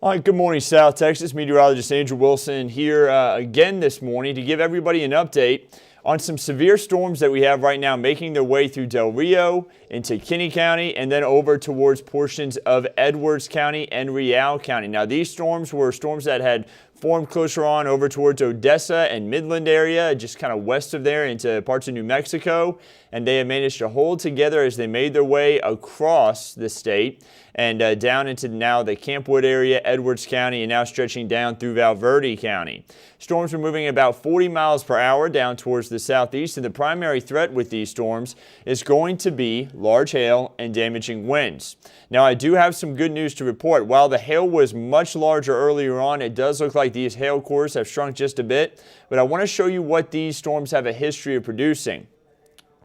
All right, good morning, South Texas. Meteorologist Andrew Wilson here again this morning to give everybody an update on some severe storms that we have right now making their way through Del Rio into Kinney County and then over towards portions of Edwards County and Real County. Now, these storms were storms that had formed closer on over towards Odessa and Midland area, just kind of west of there into parts of New Mexico. And they have managed to hold together as they made their way across the state and down into now the Campwood area, Edwards County, and now stretching down through Valverde County. Storms are moving about 40 miles per hour down towards the southeast, and the primary threat with these storms is going to be large hail and damaging winds. Now, I do have some good news to report. While the hail was much larger earlier on, it does look like these hail cores have shrunk just a bit, but I want to show you what these storms have a history of producing.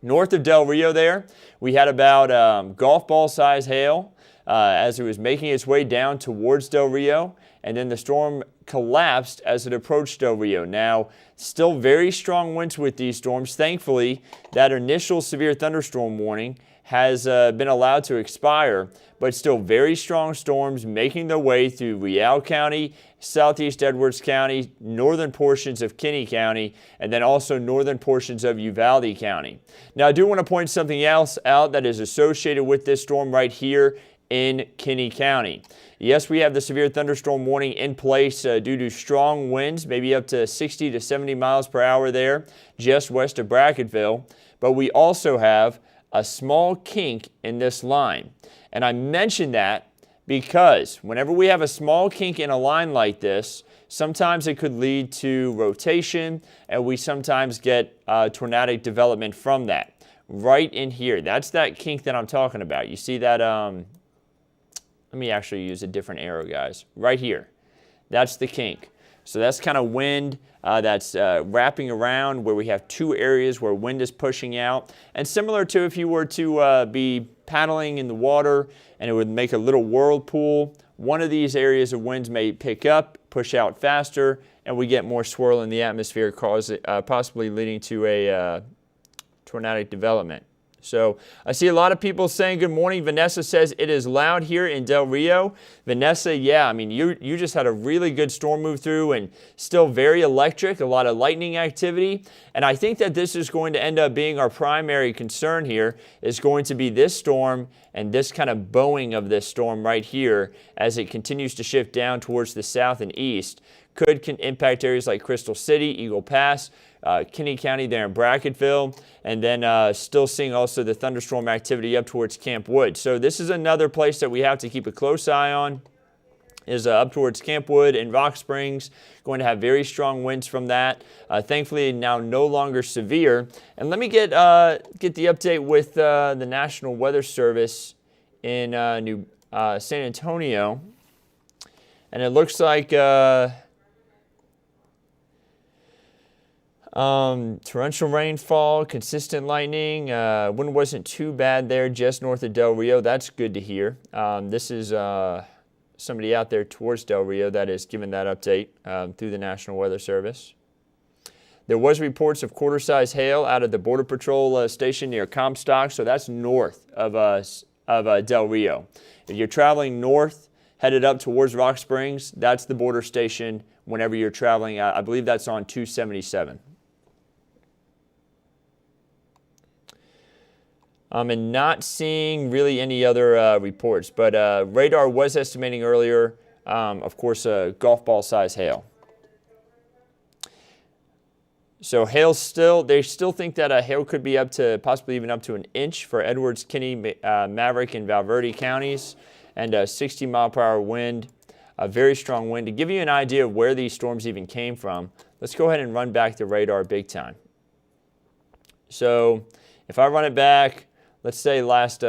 North of Del Rio there, we had about golf ball size hail as it was making its way down towards Del Rio, and then the storm collapsed as it approached Del Rio. Now, still very strong winds with these storms. Thankfully, that initial severe thunderstorm warning has been allowed to expire, but still very strong storms making their way through Real County, southeast Edwards County, northern portions of Kinney County, and then also northern portions of Uvalde County. Now, I do want to point something else out that is associated with this storm right here in Kinney County. Yes, we have the severe thunderstorm warning in place due to strong winds, maybe up to 60 to 70 miles per hour there, just west of Brackettville, but we also have a small kink in this line. And I mention that because whenever we have a small kink in a line like this, sometimes it could lead to rotation, and we sometimes get tornadic development from that. Right in here, that's that kink that I'm talking about. You see that, let me actually use a different arrow, guys. Right here, that's the kink. So that's kind of wind that's wrapping around where we have two areas where wind is pushing out. And similar to if you were to be paddling in the water and it would make a little whirlpool, one of these areas of winds may pick up, push out faster, and we get more swirl in the atmosphere, possibly leading to a tornadic development. So I see a lot of people saying good morning. Vanessa says it is loud here in Del Rio. Vanessa, yeah, I mean, you just had a really good storm move through and still very electric, a lot of lightning activity. And I think that this is going to end up being our primary concern here, is going to be this storm and this kind of bowing of this storm right here as it continues to shift down towards the south and east. Could impact areas like Crystal City, Eagle Pass, Kinney County there in Brackettville, and then still seeing also the thunderstorm activity up towards Camp Wood. So this is another place that we have to keep a close eye on, is up towards Camp Wood and Rock Springs. Going to have very strong winds from that. Thankfully now no longer severe. And let me get the update with the National Weather Service in San Antonio. And it looks like torrential rainfall, consistent lightning. Wind wasn't too bad there, just north of Del Rio. That's good to hear. This is somebody out there towards Del Rio that is giving that update through the National Weather Service. There was reports of quarter-size hail out of the Border Patrol station near Comstock, so that's north of Del Rio. If you're traveling north, headed up towards Rock Springs, that's the border station whenever you're traveling. I believe that's on 277. And not seeing really any other reports, but radar was estimating earlier, of course, golf ball size hail. So hail they still think that hail could be up to possibly even up to an inch for Edwards, Kinney, Maverick, and Valverde counties, and a 60-mile-per-hour wind, a very strong wind. To give you an idea of where these storms even came from, let's go ahead and run back the radar big time. So if I run it back, let's say last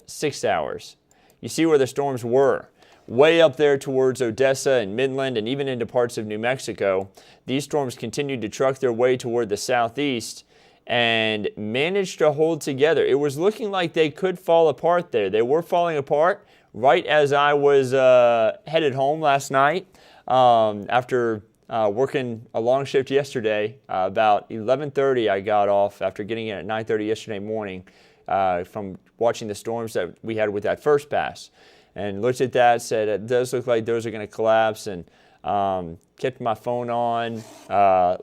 6 hours, you see where the storms were. Way up there towards Odessa and Midland and even into parts of New Mexico. These storms continued to truck their way toward the southeast and managed to hold together. It was looking like they could fall apart there. They were falling apart right as I was headed home last night after working a long shift yesterday. About 11:30 I got off after getting in at 9:30 yesterday morning from watching the storms that we had with that first pass. and looked at that, said it does look like those are going to collapse, and kept my phone on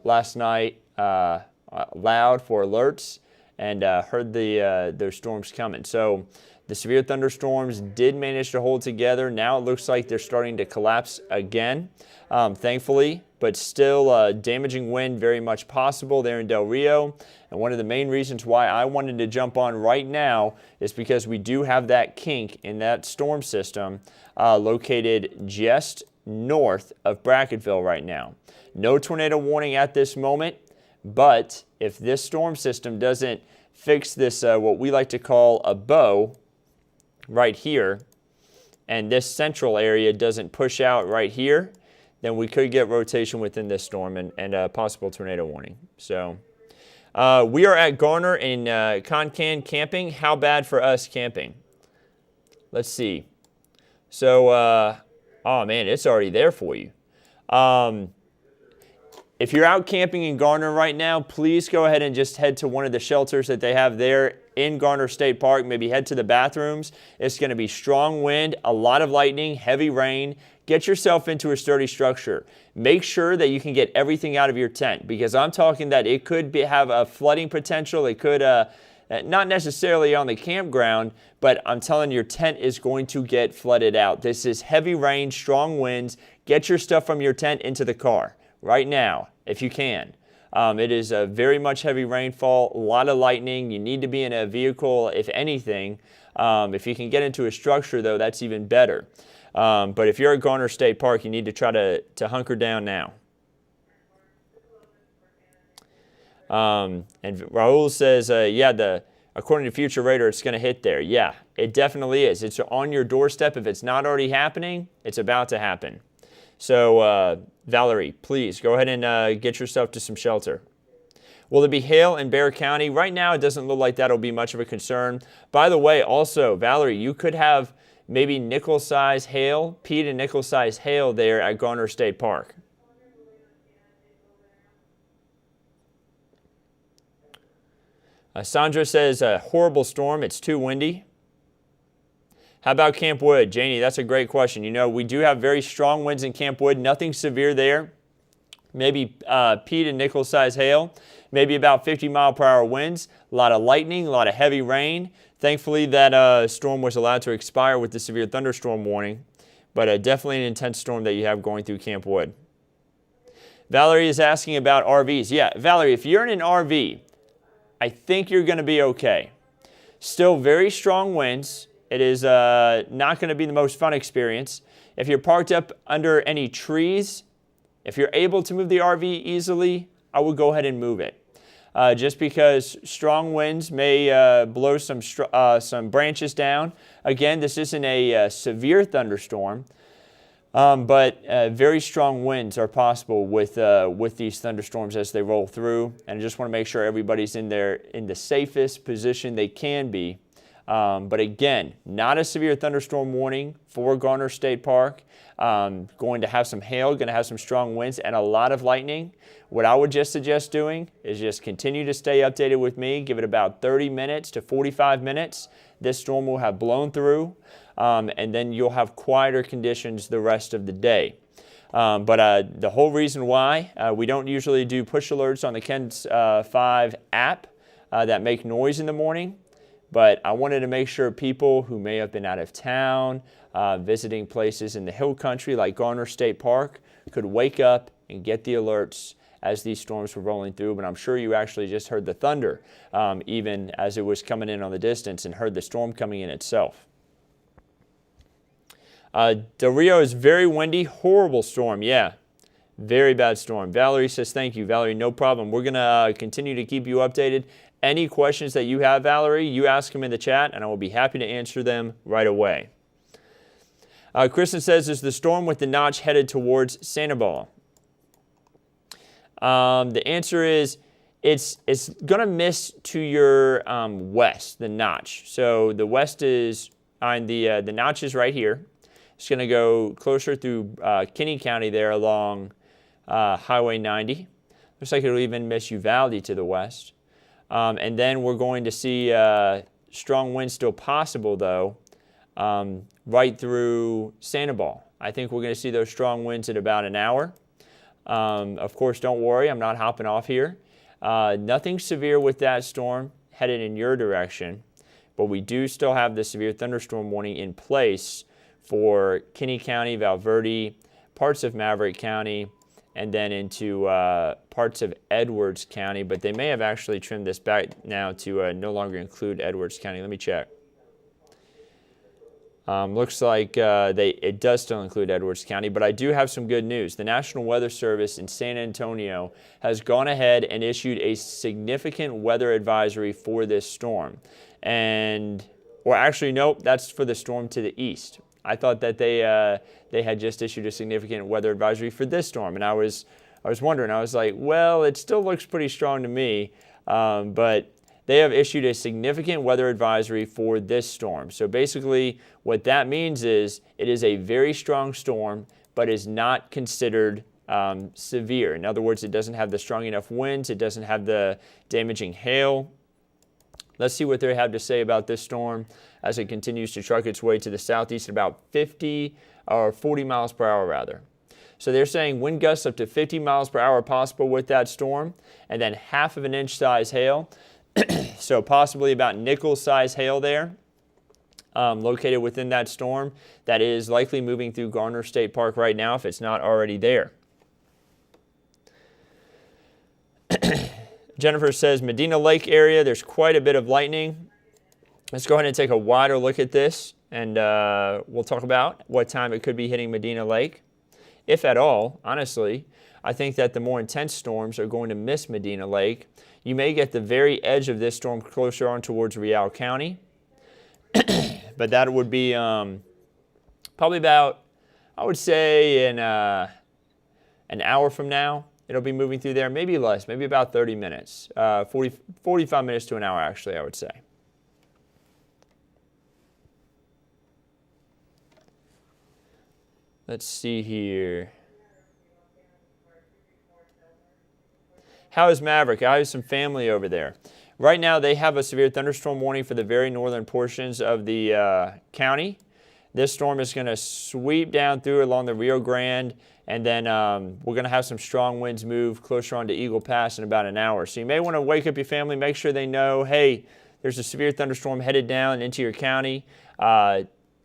last night loud for alerts, and heard those storms coming. So the severe thunderstorms did manage to hold together. Now it looks like they're starting to collapse again, thankfully, but still damaging wind very much possible there in Del Rio. And one of the main reasons why I wanted to jump on right now is because we do have that kink in that storm system located just north of Brackettville right now. No tornado warning at this moment, but if this storm system doesn't fix this, what we like to call a bow right here, and this central area doesn't push out right here, then we could get rotation within this storm and a possible tornado warning. So we are at Garner in Concan camping. How bad for us camping? Let's see. So, oh man, it's already there for you. If you're out camping in Garner right now, please go ahead and just head to one of the shelters that they have there in Garner State Park. Maybe head to the bathrooms. It's going to be strong wind, a lot of lightning, heavy rain. Get yourself into a sturdy structure. Make sure that you can get everything out of your tent, because I'm talking that it could have a flooding potential. It could, not necessarily on the campground, but I'm telling you, your tent is going to get flooded out. This is heavy rain, strong winds. Get your stuff from your tent into the car right now, if you can. It is a very much heavy rainfall, a lot of lightning. You need to be in a vehicle, if anything. If you can get into a structure, though, that's even better. But if you're at Garner State Park, you need to try to hunker down now. And Raul says, yeah, according to Future Radar, it's going to hit there. Yeah, it definitely is. It's on your doorstep. If it's not already happening, it's about to happen. So, Valerie, please go ahead and get yourself to some shelter. Will there be hail in Bexar County? Right now, it doesn't look like that'll be much of a concern. By the way, also, Valerie, you could have maybe nickel-size hail, pea to nickel-size hail there at Garner State Park. Sandra says, a horrible storm. It's too windy. How about Camp Wood? Janie, that's a great question. You know, we do have very strong winds in Camp Wood. Nothing severe there. Maybe pea to nickel-size hail. Maybe about 50-mile-per-hour winds. A lot of lightning, a lot of heavy rain. Thankfully, that storm was allowed to expire with the severe thunderstorm warning. But definitely an intense storm that you have going through Camp Wood. Valerie is asking about RVs. Yeah, Valerie, if you're in an RV, I think you're going to be okay. Still very strong winds. It is not going to be the most fun experience. If you're parked up under any trees, if you're able to move the RV easily, I would go ahead and move it. Just because strong winds may blow some branches down. Again, this isn't a severe thunderstorm, but very strong winds are possible with these thunderstorms as they roll through. And I just want to make sure everybody's in the safest position they can be. But again, not a severe thunderstorm warning for Garner State Park. Going to have some hail, going to have some strong winds, and a lot of lightning. What I would just suggest doing is just continue to stay updated with me. Give it about 30 minutes to 45 minutes. This storm will have blown through, and then you'll have quieter conditions the rest of the day. But the whole reason why we don't usually do push alerts on the KENS 5 app that make noise in the morning. But I wanted to make sure people who may have been out of town, visiting places in the hill country like Garner State Park, could wake up and get the alerts as these storms were rolling through. But I'm sure you actually just heard the thunder, even as it was coming in on the distance, and heard the storm coming in itself. Del Rio is very windy, horrible storm. Yeah, very bad storm. Valerie says, thank you. Valerie, no problem. We're going to continue to keep you updated. Any questions that you have, Valerie, you ask them in the chat, and I will be happy to answer them right away. Kristen says, is the storm with the notch headed towards Sanibel? The answer is it's going to miss to your west, the notch. So the west is on the notch is right here. It's going to go closer through Kinney County there along Highway 90. Looks like it'll even miss Uvalde to the west. And then we're going to see strong winds still possible, though, right through Sandoval. I think we're going to see those strong winds in about an hour. Of course, don't worry, I'm not hopping off here. Nothing severe with that storm headed in your direction, but we do still have the severe thunderstorm warning in place for Kinney County, Valverde, parts of Maverick County, and then into parts of Edwards County, but they may have actually trimmed this back now to no longer include Edwards County. Let me check. Looks like it does still include Edwards County, but I do have some good news. The National Weather Service in San Antonio has gone ahead and issued a significant weather advisory for this storm. Or actually, nope, that's for the storm to the east. I thought that they had just issued a significant weather advisory for this storm, and I was wondering. I was like, well, it still looks pretty strong to me, but they have issued a significant weather advisory for this storm. So basically, what that means is it is a very strong storm, but is not considered severe. In other words, it doesn't have the strong enough winds. It doesn't have the damaging hail. Let's see what they have to say about this storm as it continues to truck its way to the southeast at about 40 miles per hour rather. So they're saying wind gusts up to 50 miles per hour possible with that storm, and then 1/2 inch size hail. So possibly about nickel size hail there, located within that storm that is likely moving through Garner State Park right now if it's not already there. Jennifer says Medina Lake area, there's quite a bit of lightning. Let's go ahead and take a wider look at this, and we'll talk about what time it could be hitting Medina Lake. If at all, honestly, I think that the more intense storms are going to miss Medina Lake. You may get the very edge of this storm closer on towards Real County, but that would be probably about, I would say, in an hour from now. It'll be moving through there, maybe less, maybe about 30 minutes, 45 minutes to an hour, actually, I would say. Let's see here. How is Maverick? I have some family over there. Right now, they have a severe thunderstorm warning for the very northern portions of the county. This storm is going to sweep down through along the Rio Grande, and then we're going to have some strong winds move closer onto Eagle Pass in about an hour. So you may want to wake up your family, make sure they know, hey, there's a severe thunderstorm headed down into your county.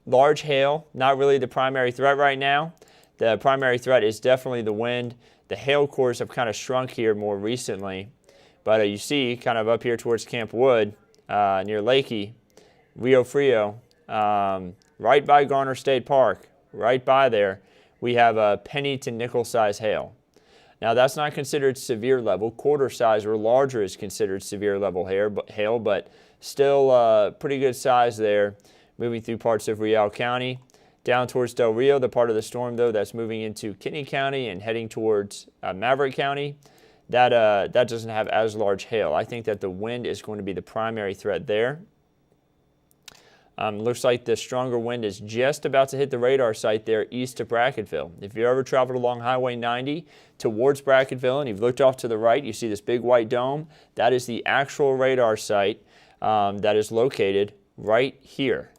Large hail, not really the primary threat right now. The primary threat is definitely the wind. The hail cores have kind of shrunk here more recently, but you see kind of up here towards Camp Wood, near Lakey, Rio Frio, right by Garner State Park, right by there, we have a penny to nickel size hail. Now that's not considered severe level. Quarter size or larger is considered severe level hail, but still pretty good size there, moving through parts of Real County. Down towards Del Rio, the part of the storm, though, that's moving into Kinney County and heading towards Maverick County, that doesn't have as large hail. I think that the wind is going to be the primary threat there. Looks like the stronger wind is just about to hit the radar site there east of Brackettville. If you ever traveled along Highway 90 towards Brackettville and you've looked off to the right, you see this big white dome. That is the actual radar site that is located right here.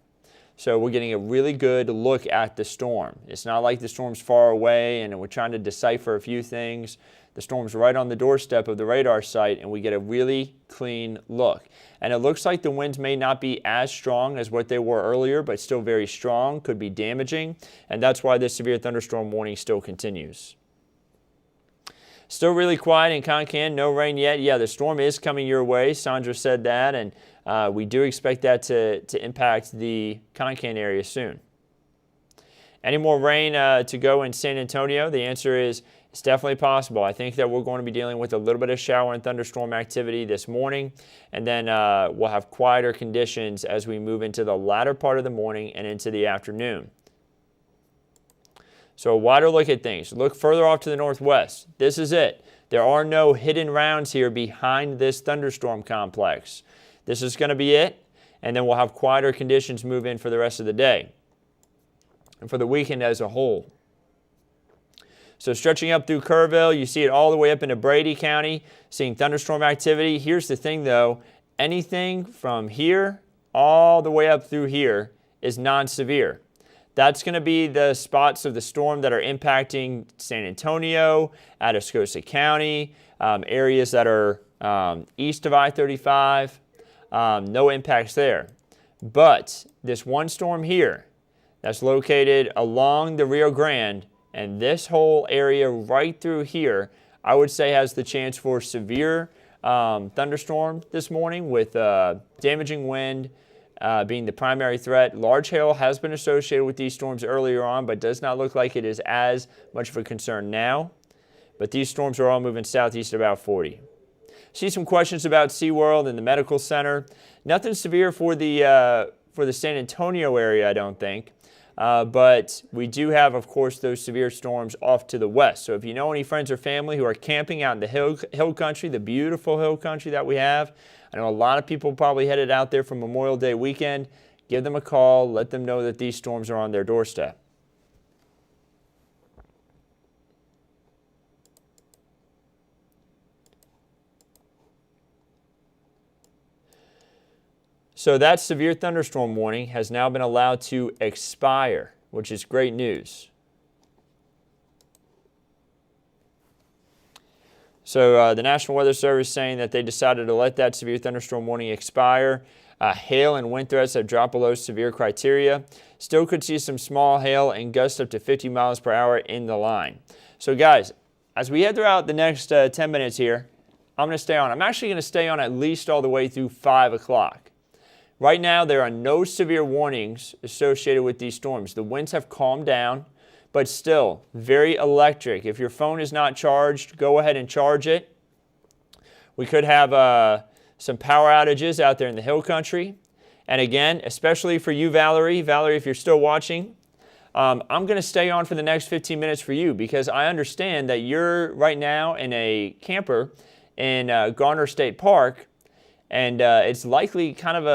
So we're getting a really good look at the storm. It's not like the storm's far away and we're trying to decipher a few things. The storm's right on the doorstep of the radar site and we get a really clean look. And it looks like the winds may not be as strong as what they were earlier, but still very strong, could be damaging. And that's why this severe thunderstorm warning still continues. Still really quiet in Concan, no rain yet. Yeah, the storm is coming your way. Sandra said that, and we do expect that to impact the Concan area soon. Any more rain to go in San Antonio? The answer is it's definitely possible. I think that we're going to be dealing with a little bit of shower and thunderstorm activity this morning, and then we'll have quieter conditions as we move into the latter part of the morning and into the afternoon. So a wider look at things. Look further off to the northwest. This is it. There are no hidden rounds here behind this thunderstorm complex. This is going to be it, and then we'll have quieter conditions move in for the rest of the day and for the weekend as a whole. So stretching up through Kerrville, you see it all the way up into Brady County, seeing thunderstorm activity. Here's the thing, though. Anything from here all the way up through here is non-severe. That's going to be the spots of the storm that are impacting San Antonio, Atascosa County, areas that are east of I-35. No impacts there. But this one storm here that's located along the Rio Grande, and this whole area right through here, I would say has the chance for severe thunderstorm this morning with damaging wind being the primary threat. Large hail has been associated with these storms earlier on, but does not look like it is as much of a concern now. But these storms are all moving southeast at about 40. See some questions about SeaWorld and the medical center. Nothing severe for the San Antonio area, I don't think. But we do have, of course, those severe storms off to the west. So if you know any friends or family who are camping out in the hill country, the beautiful hill country that we have, I know a lot of people probably headed out there for Memorial Day weekend. Give them a call. Let them know that these storms are on their doorstep. So that severe thunderstorm warning has now been allowed to expire, which is great news. So the National Weather Service saying that they decided to let that severe thunderstorm warning expire. Hail and wind threats have dropped below severe criteria. Still could see some small hail and gusts up to 50 miles per hour in the line. So guys, as we head throughout the next 10 minutes here, I'm going to stay on. I'm actually going to stay on at least all the way through 5 o'clock. Right now, there are no severe warnings associated with these storms. The winds have calmed down, but still very electric. If your phone is not charged, go ahead and charge it. We could have some power outages out there in the hill country. And again, especially for you, Valerie. Valerie, if you're still watching, I'm going to stay on for the next 15 minutes for you because I understand that you're right now in a camper in Garner State Park. And it's likely kind of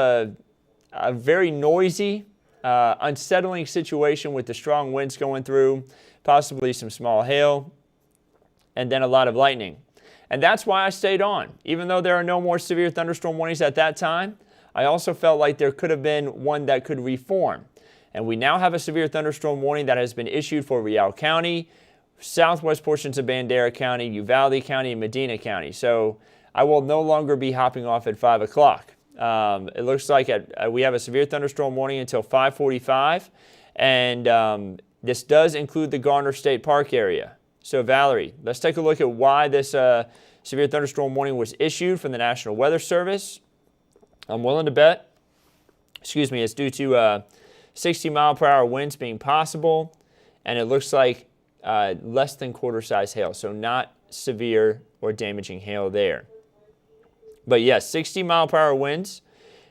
a very noisy, unsettling situation with the strong winds going through, possibly some small hail, and then a lot of lightning. And that's why I stayed on. Even though there are no more severe thunderstorm warnings at that time, I also felt like there could have been one that could reform. And we now have a severe thunderstorm warning that has been issued for Real County, southwest portions of Bandera County, Uvalde County, and Medina County. So I will no longer be hopping off at 5 o'clock. It looks like we have a severe thunderstorm warning until 5:45, and this does include the Garner State Park area. So Valerie, let's take a look at why this severe thunderstorm warning was issued from the National Weather Service. I'm willing to bet, it's due to 60-mile-per-hour winds being possible, and it looks like less than quarter-size hail, so not severe or damaging hail there. But yes, 60-mile-per-hour winds,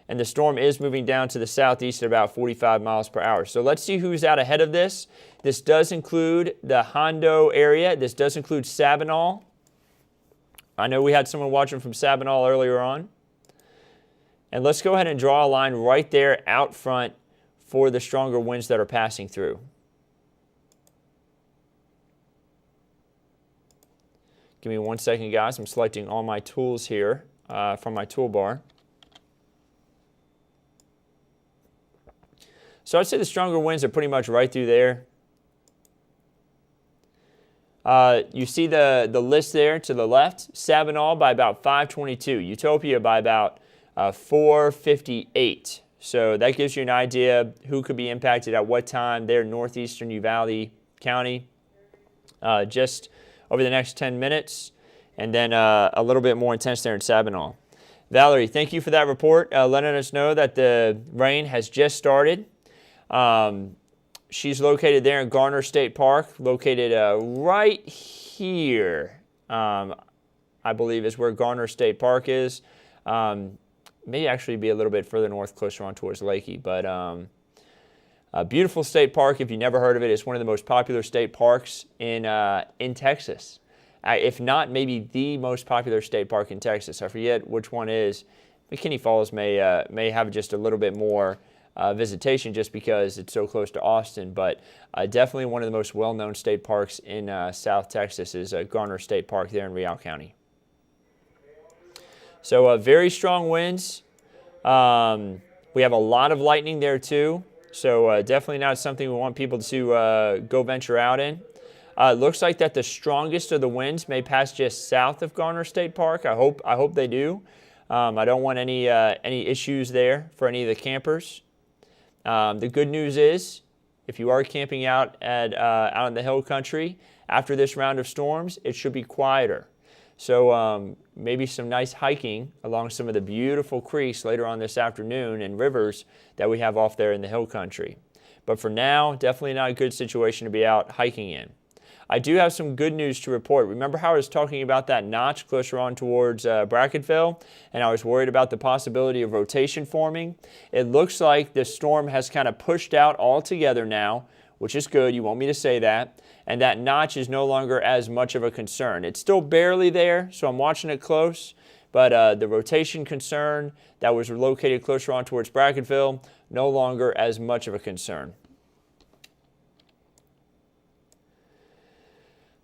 and the storm is moving down to the southeast at about 45 miles per hour. So let's see who's out ahead of this. This does include the Hondo area. This does include Sabinal. I know we had someone watching from Sabinal earlier on. And let's go ahead and draw a line right there out front for the stronger winds that are passing through. Give me 1 second, guys. I'm selecting all my tools here from my toolbar. So I'd say the stronger winds are pretty much right through there. You see the list there to the left. Sabinal by about 522. Utopia by about 458. So that gives you an idea who could be impacted at what time there in northeastern Uvalde County. Just over the next 10 minutes. And then a little bit more intense there in Sabinal. Valerie, thank you for that report, letting us know that the rain has just started. She's located there in Garner State Park, located right here, I believe is where Garner State Park is. May actually be a little bit further north, closer on towards Lakey, but a beautiful state park. If you never heard of it, it's one of the most popular state parks in Texas. If not, maybe the most popular state park in Texas. I forget which one is. McKinney Falls may have just a little bit more visitation just because it's so close to Austin, but definitely one of the most well-known state parks in South Texas is Garner State Park there in Real County. So very strong winds. We have a lot of lightning there too. So definitely not something we want people to go venture out in. It looks like that the strongest of the winds may pass just south of Garner State Park. I hope they do. I don't want any issues there for any of the campers. The good news is, if you are camping out in the hill country after this round of storms, it should be quieter. So maybe some nice hiking along some of the beautiful creeks later on this afternoon and rivers that we have off there in the hill country. But for now, definitely not a good situation to be out hiking in. I do have some good news to report. Remember how I was talking about that notch closer on towards Bracketville, and I was worried about the possibility of rotation forming? It looks like the storm has kind of pushed out altogether now, which is good. You want me to say that. And that notch is no longer as much of a concern. It's still barely there, so I'm watching it close. But the rotation concern that was located closer on towards Bracketville, no longer as much of a concern.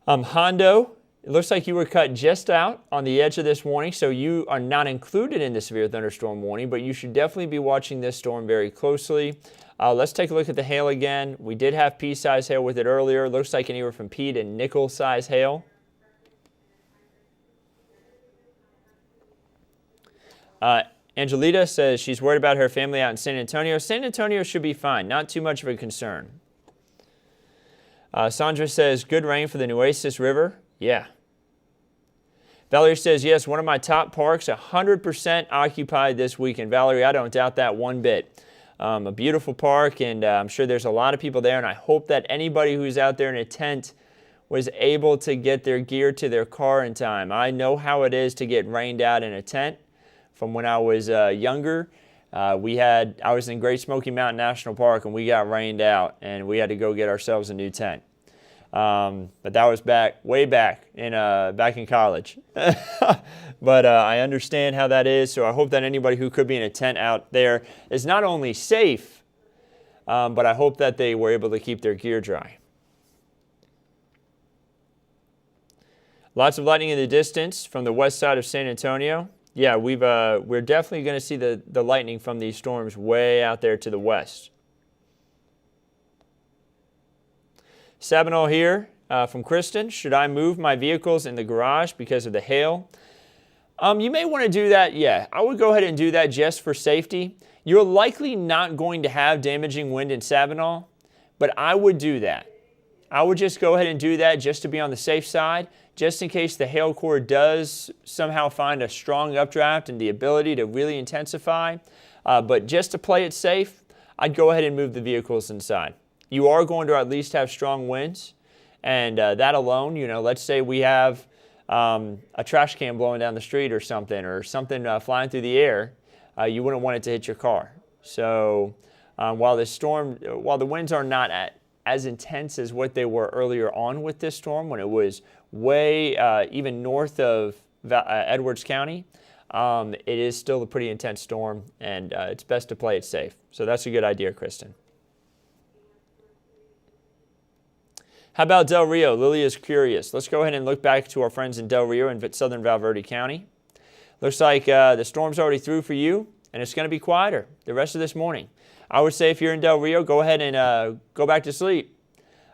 Hondo, it looks like you were cut just out on the edge of this warning, so you are not included in the severe thunderstorm warning, but you should definitely be watching this storm very closely. Let's take a look at the hail again. We did have pea-size hail with it earlier. Looks like anywhere from pea to nickel-size hail. Angelita says she's worried about her family out in San Antonio. San Antonio should be fine, not too much of a concern. Sandra says, good rain for the Nueces River. Yeah. Valerie says, yes, one of my top parks, 100% occupied this weekend. Valerie, I don't doubt that one bit. A beautiful park, and I'm sure there's a lot of people there, and I hope that anybody who's out there in a tent was able to get their gear to their car in time. I know how it is to get rained out in a tent. From when I was younger, I was in Great Smoky Mountain National Park, and we got rained out, and we had to go get ourselves a new tent. But that was way back in college. But I understand how that is, so I hope that anybody who could be in a tent out there is not only safe, but I hope that they were able to keep their gear dry. Lots of lightning in the distance from the west side of San Antonio. Yeah, we're definitely going to see the lightning from these storms way out there to the west. Sabinal here from Kristen. Should I move my vehicles in the garage because of the hail? You may want to do that, yeah. I would go ahead and do that just for safety. You're likely not going to have damaging wind in Sabinal, but I would do that. I would just go ahead and do that just to be on the safe side, just in case the hail core does somehow find a strong updraft and the ability to really intensify. But just to play it safe, I'd go ahead and move the vehicles inside. You are going to at least have strong winds, and that alone, let's say we have a trash can blowing down the street or something flying through the air, you wouldn't want it to hit your car. So while the winds are not as intense as what they were earlier on with this storm, when it was way even north of Edwards County, it is still a pretty intense storm, and it's best to play it safe. So that's a good idea, Kristen. How about Del Rio? Lily is curious. Let's go ahead and look back to our friends in Del Rio in southern Valverde County. Looks like the storm's already through for you, and it's going to be quieter the rest of this morning. I would say if you're in Del Rio, go ahead and go back to sleep.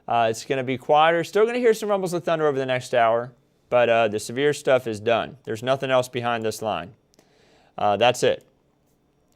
It's going to be quieter. Still going to hear some rumbles of thunder over the next hour, but the severe stuff is done. There's nothing else behind this line. That's it.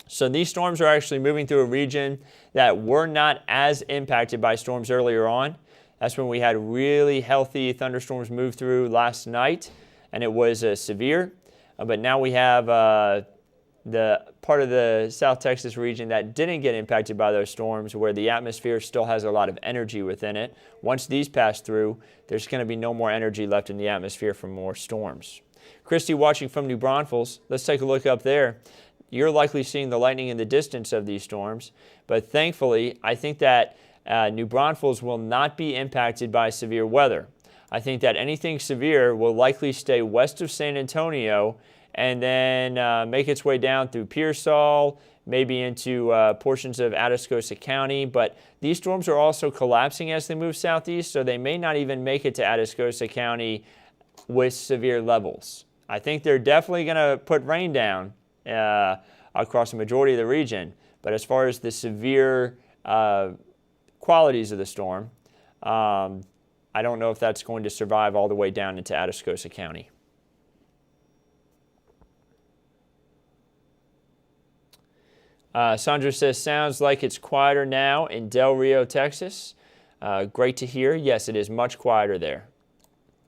So these storms are actually moving through a region that were not as impacted by storms earlier on. That's when we had really healthy thunderstorms move through last night, and it was severe. But now we have the part of the South Texas region that didn't get impacted by those storms, where the atmosphere still has a lot of energy within it. Once these pass through, there's going to be no more energy left in the atmosphere for more storms. Christy watching from New Braunfels, let's take a look up there. You're likely seeing the lightning in the distance of these storms, but thankfully, I think that New Braunfels will not be impacted by severe weather. I think that anything severe will likely stay west of San Antonio and then make its way down through Pearsall, maybe into portions of Atascosa County. But these storms are also collapsing as they move southeast, so they may not even make it to Atascosa County with severe levels. I think they're definitely going to put rain down across the majority of the region. But as far as the severe qualities of the storm. I don't know if that's going to survive all the way down into Atascosa County. Sandra says, sounds like it's quieter now in Del Rio, Texas. Great to hear. Yes, it is much quieter there.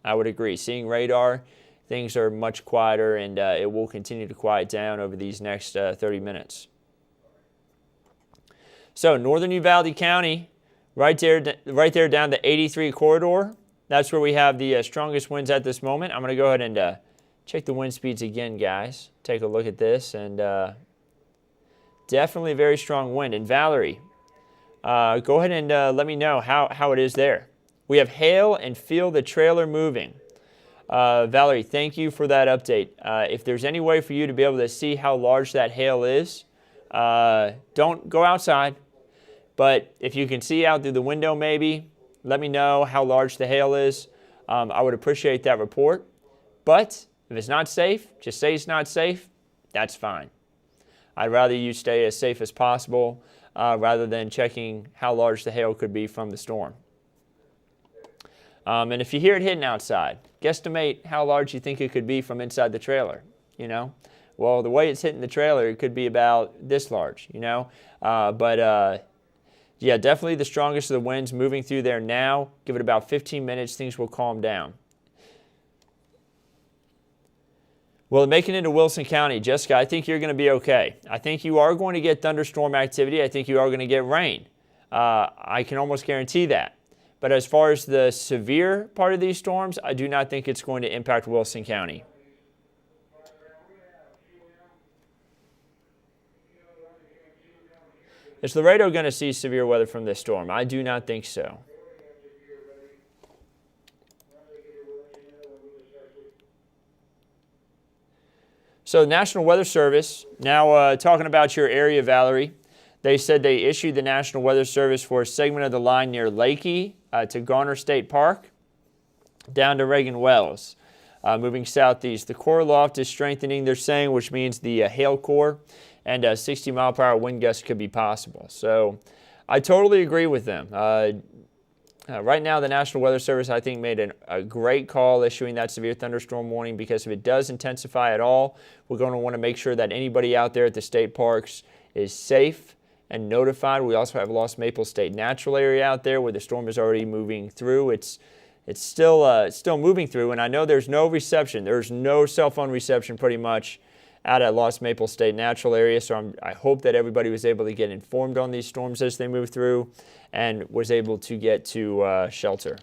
I would agree. Seeing radar, things are much quieter, and it will continue to quiet down over these next 30 minutes. So northern Uvalde County, right there down the 83 corridor. That's where we have the strongest winds at this moment. I'm going to go ahead and check the wind speeds again, guys. Take a look at this, and definitely very strong wind. And Valerie, go ahead and let me know how it is there. We have hail and feel the trailer moving. Valerie, thank you for that update. If there's any way for you to be able to see how large that hail is, don't go outside. But if you can see out through the window maybe, let me know how large the hail is. I would appreciate that report. But if it's not safe, just say it's not safe. That's fine. I'd rather you stay as safe as possible rather than checking how large the hail could be from the storm. And if you hear it hitting outside, guesstimate how large you think it could be from inside the trailer, you know. Well, the way it's hitting the trailer, it could be about this large, you know. Yeah, definitely the strongest of the winds moving through there now. Give it about 15 minutes, things will calm down. Well, making it into Wilson County, Jessica, I think you're going to be okay. I think you are going to get thunderstorm activity. I think you are going to get rain. I can almost guarantee that. But as far as the severe part of these storms, I do not think it's going to impact Wilson County. Is Laredo going to see severe weather from this storm? I do not think so. So National Weather Service, now talking about your area, Valerie, they said they issued the National Weather Service for a segment of the line near Lakey to Garner State Park down to Reagan Wells, moving southeast. The core loft is strengthening, they're saying, which means the hail core and 60-mile-per-hour wind gusts could be possible. So I totally agree with them. Right now, the National Weather Service, I think, made a great call issuing that severe thunderstorm warning, because if it does intensify at all, we're going to want to make sure that anybody out there at the state parks is safe and notified. We also have Lost Maple State Natural Area out there where the storm is already moving through. It's still moving through, and I know there's no reception. There's no cell phone reception pretty much out at Lost Maple State Natural Area, so I hope that everybody was able to get informed on these storms as they move through and was able to get to shelter.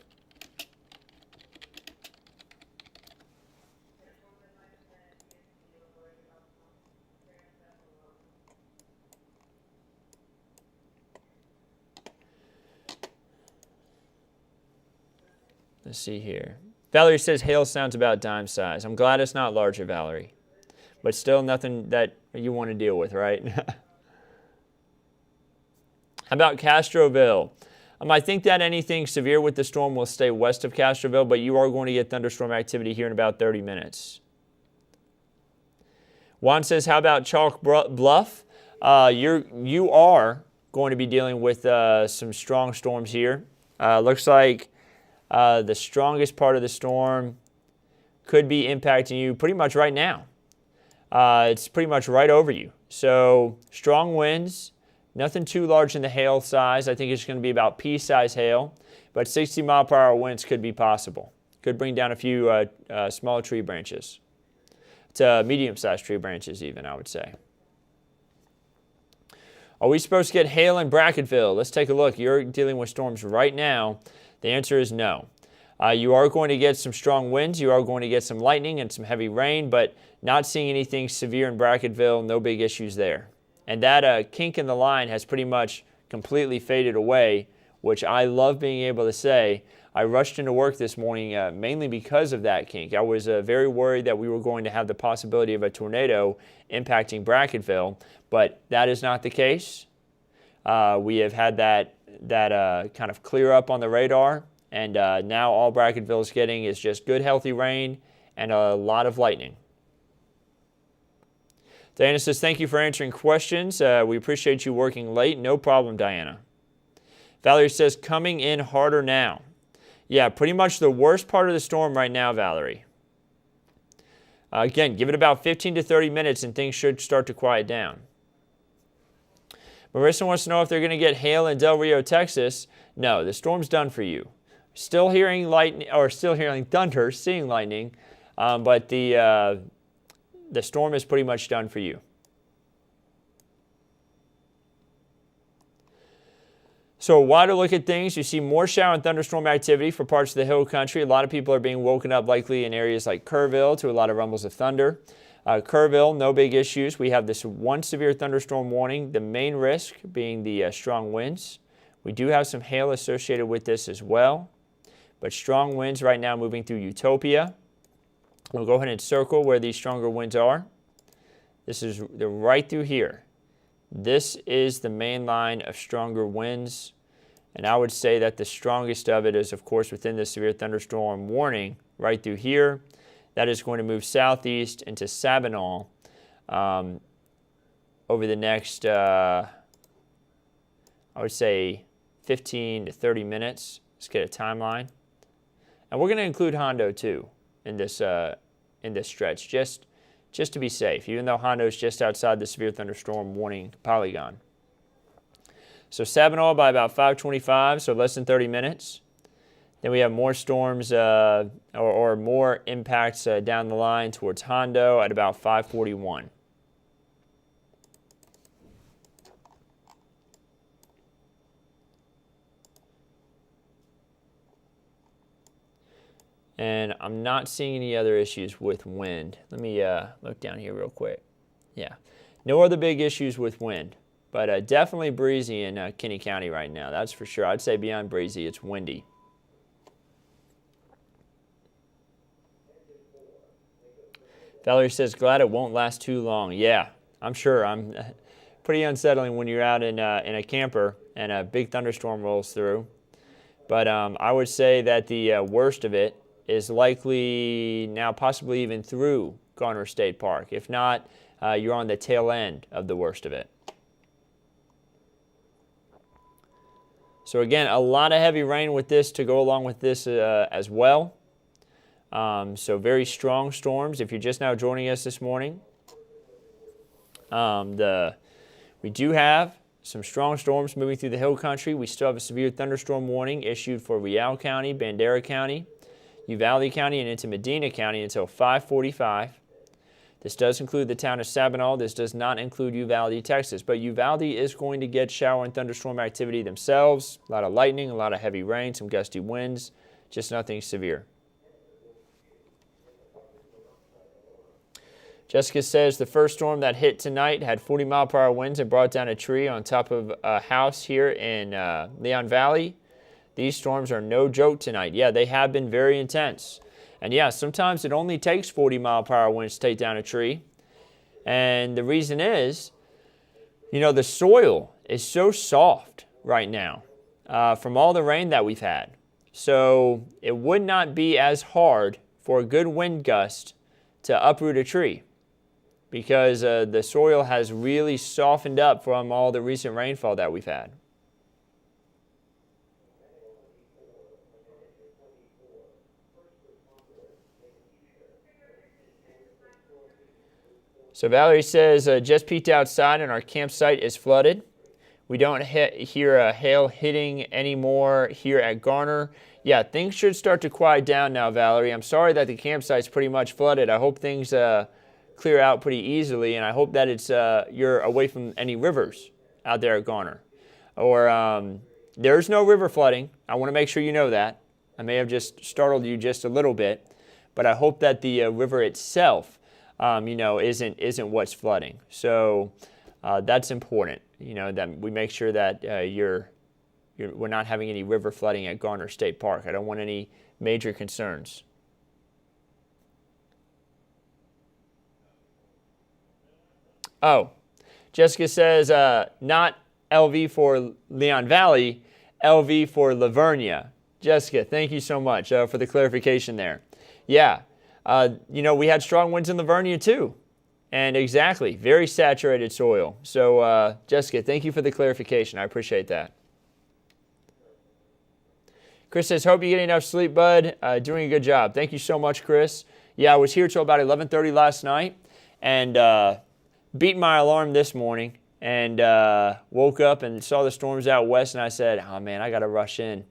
Let's see here. Valerie says hail sounds about dime size. I'm glad it's not larger, Valerie. But still nothing that you want to deal with, right? How about Castroville? I think that anything severe with the storm will stay west of Castroville, but you are going to get thunderstorm activity here in about 30 minutes. Juan says, how about Chalk Bluff? You are going to be dealing with some strong storms here. Looks like the strongest part of the storm could be impacting you pretty much right now. It's pretty much right over you. So strong winds, nothing too large in the hail size. I think it's going to be about pea-size hail, but 60-mile-per-hour winds could be possible. Could bring down a few small tree branches to medium-sized tree branches even, I would say. Are we supposed to get hail in Brackettville? Let's take a look. You're dealing with storms right now. The answer is no. You are going to get some strong winds. You are going to get some lightning and some heavy rain, but not seeing anything severe in Brackettville. No big issues there. And that kink in the line has pretty much completely faded away, which I love being able to say. I rushed into work this morning mainly because of that kink. I was very worried that we were going to have the possibility of a tornado impacting Brackettville, but that is not the case. We have had that kind of clear up on the radar, and now all Brackettville is getting is just good, healthy rain and a lot of lightning. Diana says, thank you for answering questions. We appreciate you working late. No problem, Diana. Valerie says, coming in harder now. Yeah, pretty much the worst part of the storm right now, Valerie. Again, give it about 15 to 30 minutes and things should start to quiet down. Marissa wants to know if they're going to get hail in Del Rio, Texas. No, the storm's done for you. Still hearing lightning, or still hearing thunder, seeing lightning, but the storm is pretty much done for you. So a wider look at things, you see more shower and thunderstorm activity for parts of the hill country. A lot of people are being woken up likely in areas like Kerrville to a lot of rumbles of thunder. Kerrville, no big issues. We have this one severe thunderstorm warning, the main risk being the strong winds. We do have some hail associated with this as well, but strong winds right now moving through Utopia. We'll go ahead and circle where these stronger winds are. They're right through here. This is the main line of stronger winds, and I would say that the strongest of it is, of course, within the severe thunderstorm warning right through here. That is going to move southeast into Sabinal over the next, I would say, 15 to 30 minutes. Let's get a timeline. And we're going to include Hondo, too, in this stretch, just to be safe, even though Hondo is just outside the severe thunderstorm warning polygon. So Sabinal by about 5:25, so less than 30 minutes. Then we have more storms or more impacts down the line towards Hondo at about 5:41. And I'm not seeing any other issues with wind. Let me look down here real quick. Yeah, no other big issues with wind, but definitely breezy in Kinney County right now. That's for sure. I'd say beyond breezy, it's windy. Valerie says, glad it won't last too long. Yeah, I'm sure. I'm pretty unsettling when you're out in a camper and a big thunderstorm rolls through. But I would say that the worst of it is likely now possibly even through Garner State Park. If not, you're on the tail end of the worst of it. So again, a lot of heavy rain with this to go along with this as well. So very strong storms. If you're just now joining us this morning, we do have some strong storms moving through the hill country. We still have a severe thunderstorm warning issued for Real County, Bandera County, Uvalde County, and into Medina County until 5:45. This does include the town of Sabinal. This does not include Uvalde, Texas. But Uvalde is going to get shower and thunderstorm activity themselves. A lot of lightning, a lot of heavy rain, some gusty winds, just nothing severe. Jessica says the first storm that hit tonight had 40-mile-per-hour winds and brought down a tree on top of a house here in Leon Valley. These storms are no joke tonight. Yeah, they have been very intense. And yeah, sometimes it only takes 40-mile-per-hour winds to take down a tree. And the reason is, you know, the soil is so soft right now from all the rain that we've had. So it would not be as hard for a good wind gust to uproot a tree, because the soil has really softened up from all the recent rainfall that we've had. So Valerie says, just peeked outside and our campsite is flooded. We don't hear hail hitting anymore here at Garner. Yeah, things should start to quiet down now, Valerie. I'm sorry that the campsite's pretty much flooded. I hope things clear out pretty easily, and I hope that it's you're away from any rivers out there at Garner. Or there's no river flooding. I want to make sure you know that. I may have just startled you just a little bit, but I hope that the river itself, you know, isn't what's flooding. So that's important. You know, that we make sure that we're not having any river flooding at Garner State Park. I don't want any major concerns. Oh, Jessica says, not LV for Leon Valley, LV for Lavernia. Jessica, thank you so much for the clarification there. Yeah, you know, we had strong winds in Lavernia too. And exactly, very saturated soil. So, Jessica, thank you for the clarification. I appreciate that. Chris says, hope you get enough sleep, bud. Doing a good job. Thank you so much, Chris. Yeah, I was here till about 11:30 last night and beat my alarm this morning and woke up and saw the storms out west, and I said, oh, man, I got to rush in.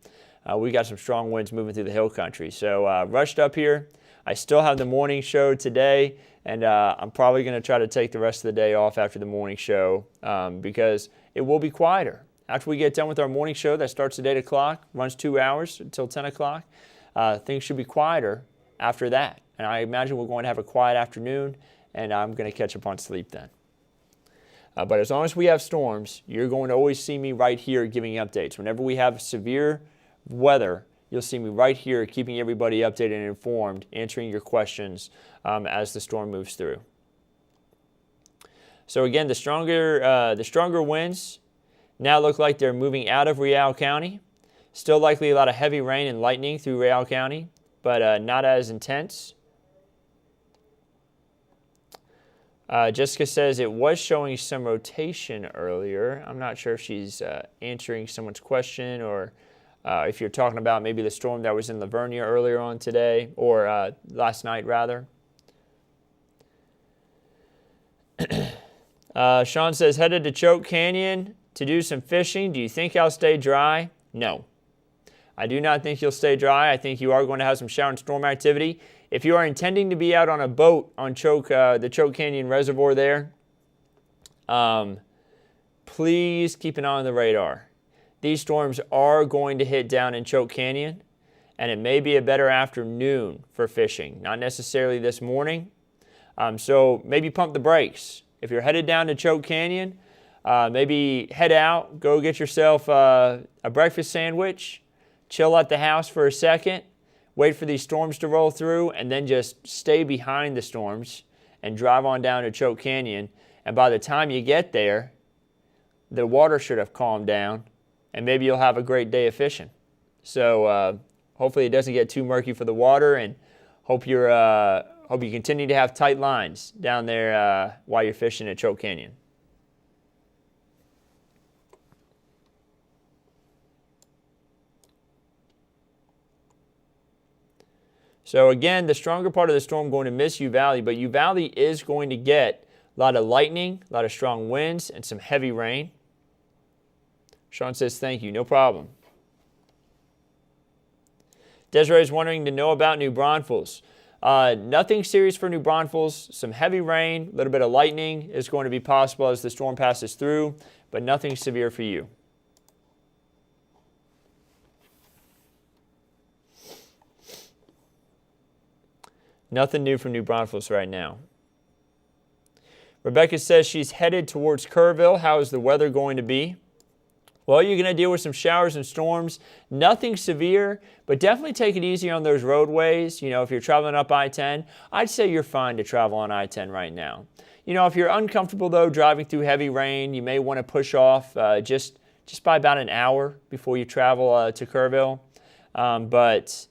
We got some strong winds moving through the hill country. So rushed up here. I still have the morning show today, and I'm probably going to try to take the rest of the day off after the morning show because it will be quieter. After we get done with our morning show that starts at 8 o'clock, runs 2 hours until 10 o'clock, things should be quieter after that. And I imagine we're going to have a quiet afternoon, and I'm going to catch up on sleep then. But as long as we have storms, you're going to always see me right here giving updates. Whenever we have severe weather, you'll see me right here keeping everybody updated and informed, answering your questions as the storm moves through. So again, the stronger winds now look like they're moving out of Real County. Still likely a lot of heavy rain and lightning through Real County, but not as intense. Jessica says it was showing some rotation earlier. I'm not sure if she's answering someone's question or if you're talking about maybe the storm that was in Lavernia earlier on today, or last night rather. Sean says, headed to Choke Canyon to do some fishing. Do you think I'll stay dry? No. I do not think you'll stay dry. I think you are going to have some shower and storm activity. If you are intending to be out on a boat on the Choke Canyon Reservoir there, please keep an eye on the radar. These storms are going to hit down in Choke Canyon, and it may be a better afternoon for fishing. Not necessarily this morning. So maybe pump the brakes. If you're headed down to Choke Canyon, maybe head out, go get yourself a breakfast sandwich, chill at the house for a second, wait for these storms to roll through, and then just stay behind the storms and drive on down to Choke Canyon. And by the time you get there, the water should have calmed down, and maybe you'll have a great day of fishing. So hopefully it doesn't get too murky for the water, and hope you continue to have tight lines down there while you're fishing at Choke Canyon. So again, the stronger part of the storm going to miss Uvalde, but Uvalde is going to get a lot of lightning, a lot of strong winds, and some heavy rain. Sean says, thank you, no problem. Desiree is wondering to know about New Braunfels. Nothing serious for New Braunfels. Some heavy rain, a little bit of lightning is going to be possible as the storm passes through, but nothing severe for you. Nothing new from New Braunfels right now. Rebecca says she's headed towards Kerrville. How is the weather going to be? Well, you're going to deal with some showers and storms. Nothing severe, but definitely take it easy on those roadways. You know, if you're traveling up I-10, I'd say you're fine to travel on I-10 right now. You know, if you're uncomfortable, though, driving through heavy rain, you may want to push off just by about an hour before you travel to Kerrville. But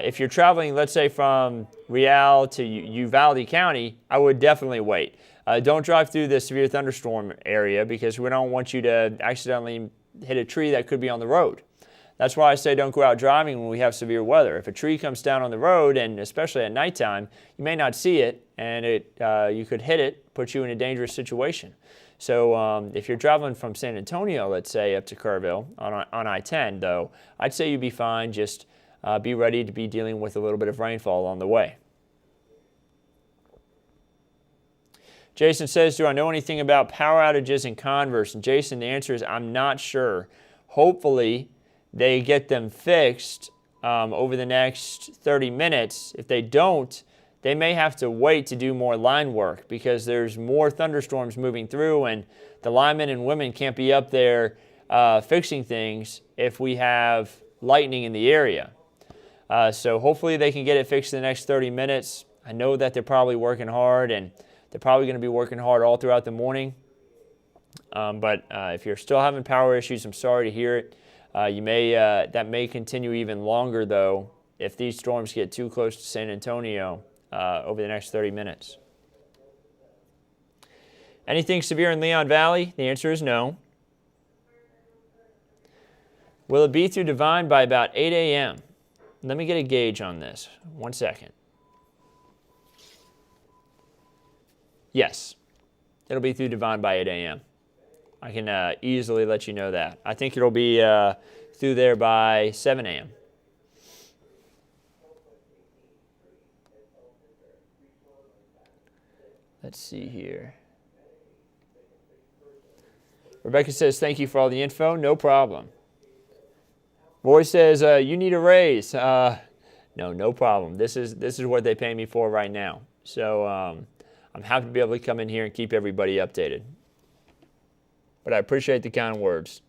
if you're traveling, let's say, from Real to Uvalde County, I would definitely wait. Don't drive through the severe thunderstorm area because we don't want you to accidentally hit a tree that could be on the road. That's why I say don't go out driving when we have severe weather. If a tree comes down on the road, and especially at nighttime, you may not see it, and you could hit it, put you in a dangerous situation. So if you're traveling from San Antonio, let's say, up to Kerrville on I-10, though, I'd say you'd be fine. Just be ready to be dealing with a little bit of rainfall on the way. Jason says, do I know anything about power outages in Converse? And Jason, the answer is I'm not sure. Hopefully, they get them fixed over the next 30 minutes. If they don't, they may have to wait to do more line work because there's more thunderstorms moving through, and the linemen and women can't be up there fixing things if we have lightning in the area. So hopefully they can get it fixed in the next 30 minutes. I know that they're probably working hard, and they're probably going to be working hard all throughout the morning. But if you're still having power issues, I'm sorry to hear it. That may continue even longer, though, if these storms get too close to San Antonio over the next 30 minutes. Anything severe in Leon Valley? The answer is no. Will it be through Divine by about 8 a.m.? Let me get a gauge on this. 1 second. Yes, it'll be through Divine by 8 a.m. I can easily let you know that. I think it'll be through there by 7 a.m. Let's see here. Rebecca says, thank you for all the info. No problem. Roy says, you need a raise. No problem. This is what they pay me for right now. So I'm happy to be able to come in here and keep everybody updated. But I appreciate the kind words.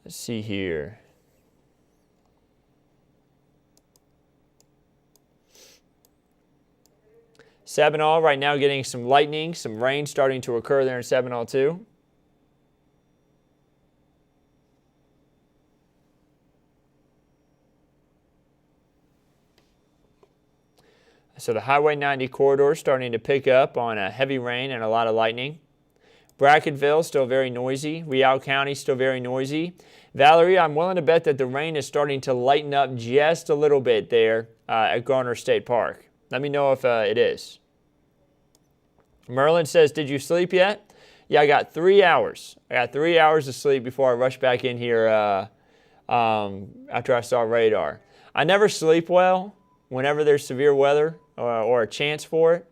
Let's see here. Sabinal right now getting some lightning, some rain starting to occur there in Sabinal too. So the Highway 90 corridor starting to pick up on a heavy rain and a lot of lightning. Bracketville still very noisy. Real County still very noisy. Valerie, I'm willing to bet that the rain is starting to lighten up just a little bit there at Garner State Park. Let me know if it is. Merlin says, did you sleep yet? Yeah, I got 3 hours. I got 3 hours of sleep before I rush back in here after I saw radar. I never sleep well whenever there's severe weather or a chance for it.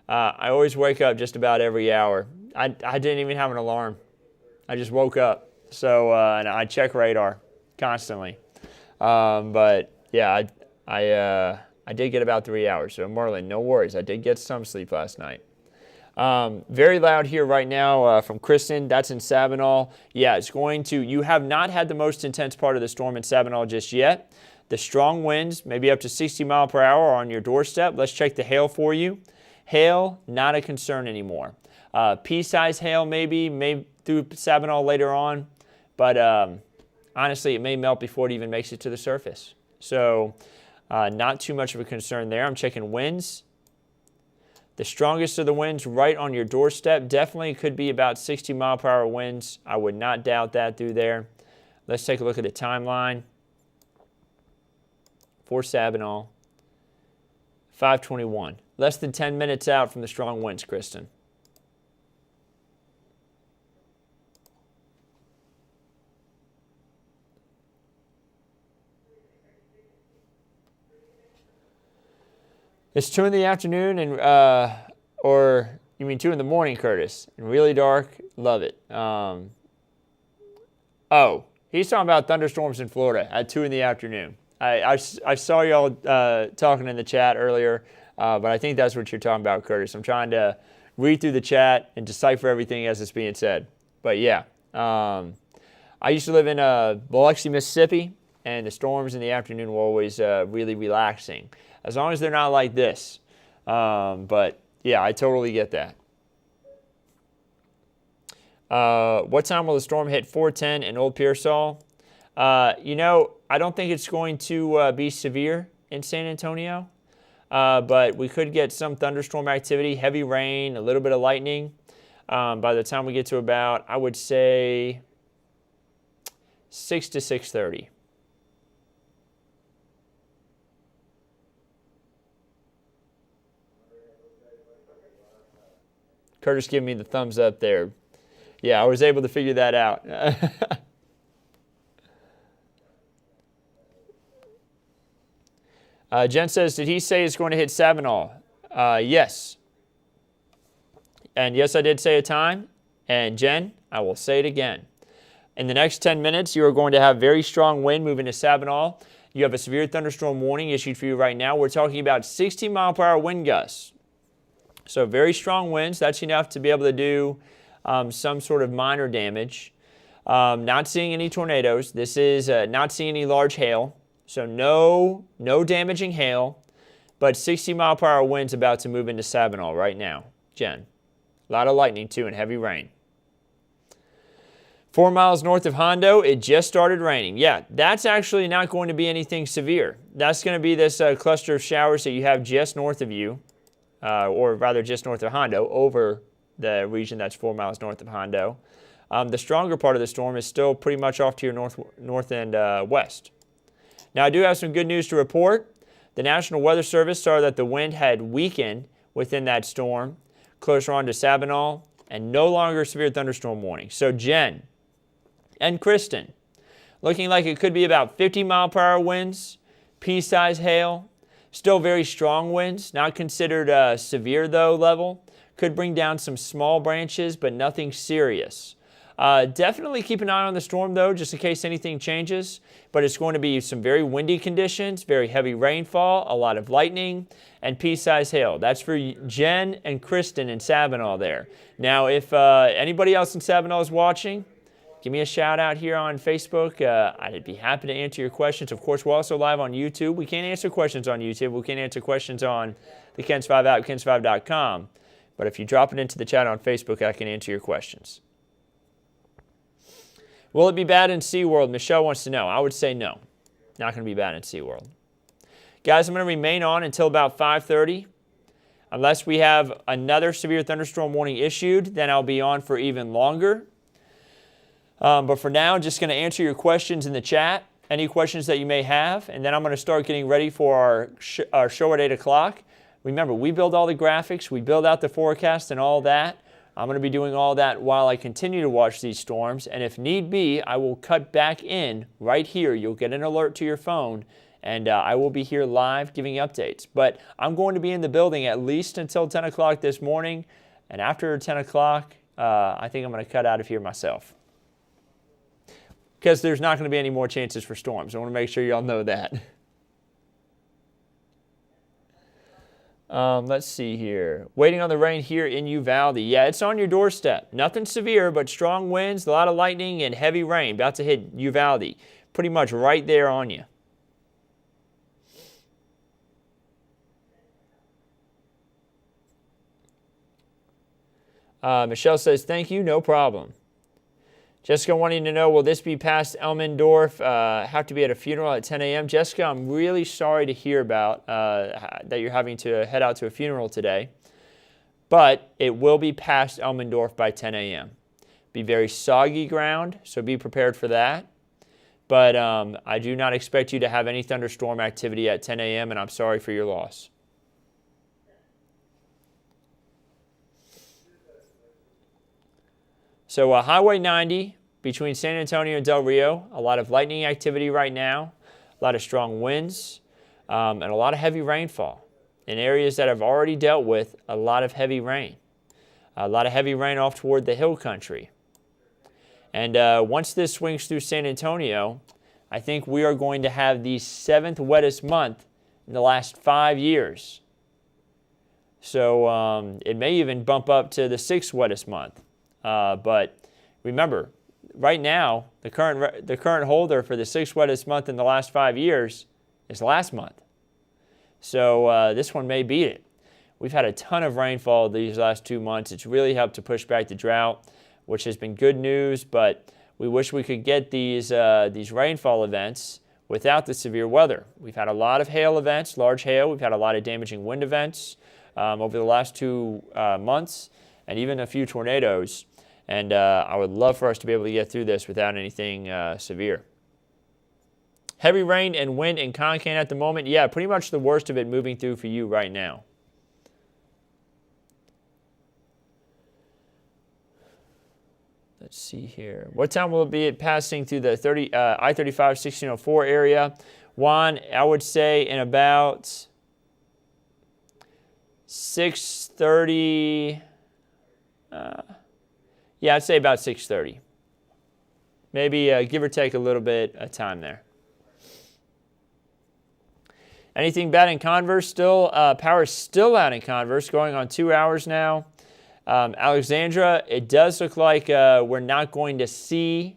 I always wake up just about every hour. I didn't even have an alarm. I just woke up. So and I check radar constantly. But yeah, I did get about 3 hours. So Merlin, no worries. I did get some sleep last night. Very loud here right now from Kristen. That's in Sabinal. Yeah, it's going to, you have not had the most intense part of the storm in Sabinal just yet. The strong winds, maybe up to 60 miles per hour, are on your doorstep. Let's check the hail for you. Hail, not a concern anymore. Pea-size hail maybe through Sabinal later on. But honestly, it may melt before it even makes it to the surface. So not too much of a concern there. I'm checking winds. The strongest of the winds right on your doorstep definitely could be about 60 mile per hour winds. I would not doubt that through there. Let's take a look at the timeline for Sabinal. 5:21. Less than 10 minutes out from the strong winds, Kristen. It's 2 in the afternoon, and or you mean 2 in the morning, Curtis? And really dark. Love it. Oh, he's talking about thunderstorms in Florida at 2 in the afternoon. I saw y'all talking in the chat earlier, but I think that's what you're talking about, Curtis. I'm trying to read through the chat and decipher everything as it's being said. But yeah, I used to live in Biloxi, Mississippi, and the storms in the afternoon were always really relaxing, as long as they're not like this. But yeah, I totally get that. What time will the storm hit 410 in Old Pearsall? You know, I don't think it's going to be severe in San Antonio, but we could get some thunderstorm activity, heavy rain, a little bit of lightning. By the time we get to about, I would say, 6 to 6:30. Curtis giving me the thumbs up there. Yeah, I was able to figure that out. Jen says, did he say it's going to hit Sabinal? Yes. And yes, I did say a time. And Jen, I will say it again. In the next 10 minutes, you are going to have very strong wind moving to Sabinal. You have a severe thunderstorm warning issued for you right now. We're talking about 60 mile per hour wind gusts. So very strong winds. That's enough to be able to do some sort of minor damage. Not seeing any tornadoes. This is not seeing any large hail. So no damaging hail, but 60 mile per hour winds about to move into Sabinal right now. Jen, a lot of lightning too and heavy rain. 4 miles north of Hondo, it just started raining. Yeah, that's actually not going to be anything severe. That's going to be this cluster of showers that you have just north of you, or rather just north of Hondo, over the region that's 4 miles north of Hondo. The stronger part of the storm is still pretty much off to your north and west. Now, I do have some good news to report. The National Weather Service saw that the wind had weakened within that storm, closer on to Sabinal, and no longer severe thunderstorm warning. So Jen and Kristen, looking like it could be about 50-mile-per-hour winds, pea-size hail, still very strong winds, not considered severe though level. Could bring down some small branches, but nothing serious. Definitely keep an eye on the storm though, just in case anything changes. But it's going to be some very windy conditions, very heavy rainfall, a lot of lightning, and pea-size hail. That's for Jen and Kristen in Sabinal there. Now, if anybody else in Sabinal is watching, give me a shout out here on Facebook. I'd be happy to answer your questions. Of course, we're also live on YouTube. We can't answer questions on YouTube. We can't answer questions on the KENS 5 app, KENS5.com. But if you drop it into the chat on Facebook, I can answer your questions. Will it be bad in SeaWorld? Michelle wants to know. I would say no. Not going to be bad in SeaWorld. Guys, I'm going to remain on until about 5:30. Unless we have another severe thunderstorm warning issued, then I'll be on for even longer. But for now, just going to answer your questions in the chat, any questions that you may have, and then I'm going to start getting ready for our show at 8 o'clock. Remember, we build all the graphics, we build out the forecast and all that. I'm going to be doing all that while I continue to watch these storms, and if need be, I will cut back in right here. You'll get an alert to your phone, and I will be here live giving updates. But I'm going to be in the building at least until 10 o'clock this morning, and after 10 o'clock, I think I'm going to cut out of here myself, because there's not going to be any more chances for storms. I want to make sure y'all know that. Let's see here. Waiting on the rain here in Uvalde. Yeah, it's on your doorstep. Nothing severe, but strong winds, a lot of lightning, and heavy rain. About to hit Uvalde. Pretty much right there on you. Michelle says, thank you, no problem. Jessica wanting to know, will this be past Elmendorf? Have to be at a funeral at 10 a.m.? Jessica, I'm really sorry to hear about that you're having to head out to a funeral today. But it will be past Elmendorf by 10 a.m. Be very soggy ground, so be prepared for that. But I do not expect you to have any thunderstorm activity at 10 a.m., and I'm sorry for your loss. So Highway 90 between San Antonio and Del Rio, a lot of lightning activity right now, a lot of strong winds, and a lot of heavy rainfall. In areas that have already dealt with a lot of heavy rain. A lot of heavy rain off toward the hill country. And once this swings through San Antonio, I think we are going to have the 7th wettest month in the last 5 years. So it may even bump up to the 6th wettest month. But remember, right now, the current holder for the 6th wettest month in the last 5 years is last month. So this one may beat it. We've had a ton of rainfall these last 2 months. It's really helped to push back the drought, which has been good news, but we wish we could get these rainfall events without the severe weather. We've had a lot of hail events, large hail. We've had a lot of damaging wind events over the last 2 months, and even a few tornadoes. And I would love for us to be able to get through this without anything severe. Heavy rain and wind in Concan at the moment. Yeah, pretty much the worst of it moving through for you right now. Let's see here. What time will it be passing through the I-35 1604 area? Juan, I would say in about 6:30. Yeah, I'd say about 6:30. Maybe give or take a little bit of time there. Anything bad in Converse still? Power is still out in Converse, going on 2 hours now. Alexandra, it does look like we're not going to see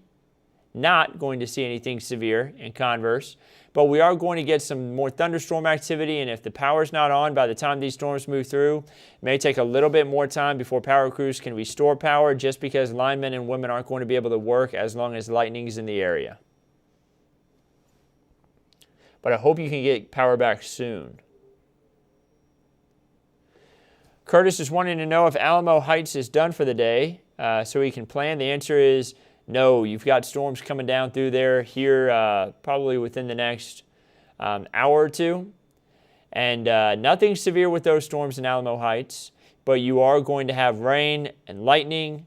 anything severe in Converse, but we are going to get some more thunderstorm activity, and if the power's not on by the time these storms move through, it may take a little bit more time before power crews can restore power, just because linemen and women aren't going to be able to work as long as lightning's in the area. But I hope you can get power back soon. Curtis is wanting to know if Alamo Heights is done for the day so he can plan. The answer is no. You've got storms coming down through there here probably within the next hour or two. And nothing severe with those storms in Alamo Heights, but you are going to have rain and lightning.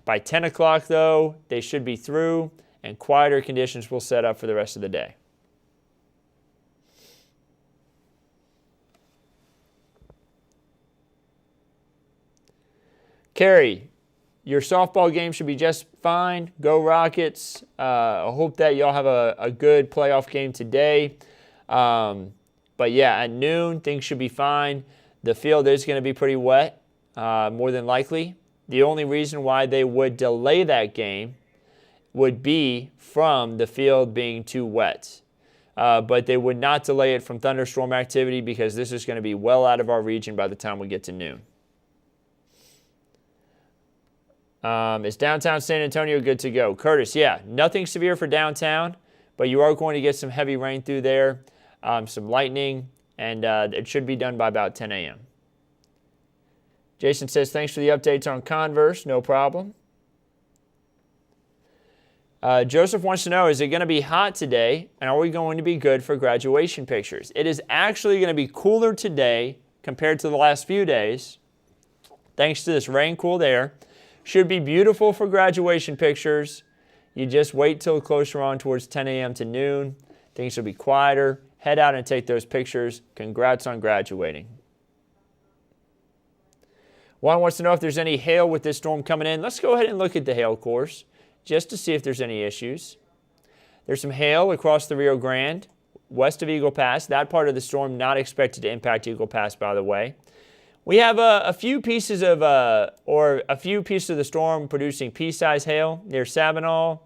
By 10 o'clock, though, they should be through, and quieter conditions will set up for the rest of the day. Carrie, your softball game should be just fine. Go Rockets. I hope that y'all have a good playoff game today. But yeah, at noon, things should be fine. The field is going to be pretty wet, more than likely. The only reason why they would delay that game would be from the field being too wet. But they would not delay it from thunderstorm activity because this is going to be well out of our region by the time we get to noon. Is downtown San Antonio good to go? Curtis, yeah, nothing severe for downtown, but you are going to get some heavy rain through there, some lightning, and it should be done by about 10 a.m. Jason says, thanks for the updates on Converse. No problem. Joseph wants to know, is it going to be hot today, and are we going to be good for graduation pictures? It is actually going to be cooler today compared to the last few days, thanks to this rain-cooled air. Should be beautiful for graduation pictures. You just wait till closer on towards 10 a.m. to noon. Things will be quieter. Head out and take those pictures. Congrats on graduating. Juan wants to know if there's any hail with this storm coming in. Let's go ahead and look at the hail course just to see if there's any issues. There's some hail across the Rio Grande, west of Eagle Pass. That part of the storm not expected to impact Eagle Pass, by the way. We have a few pieces of the storm producing pea-sized hail near Sabinal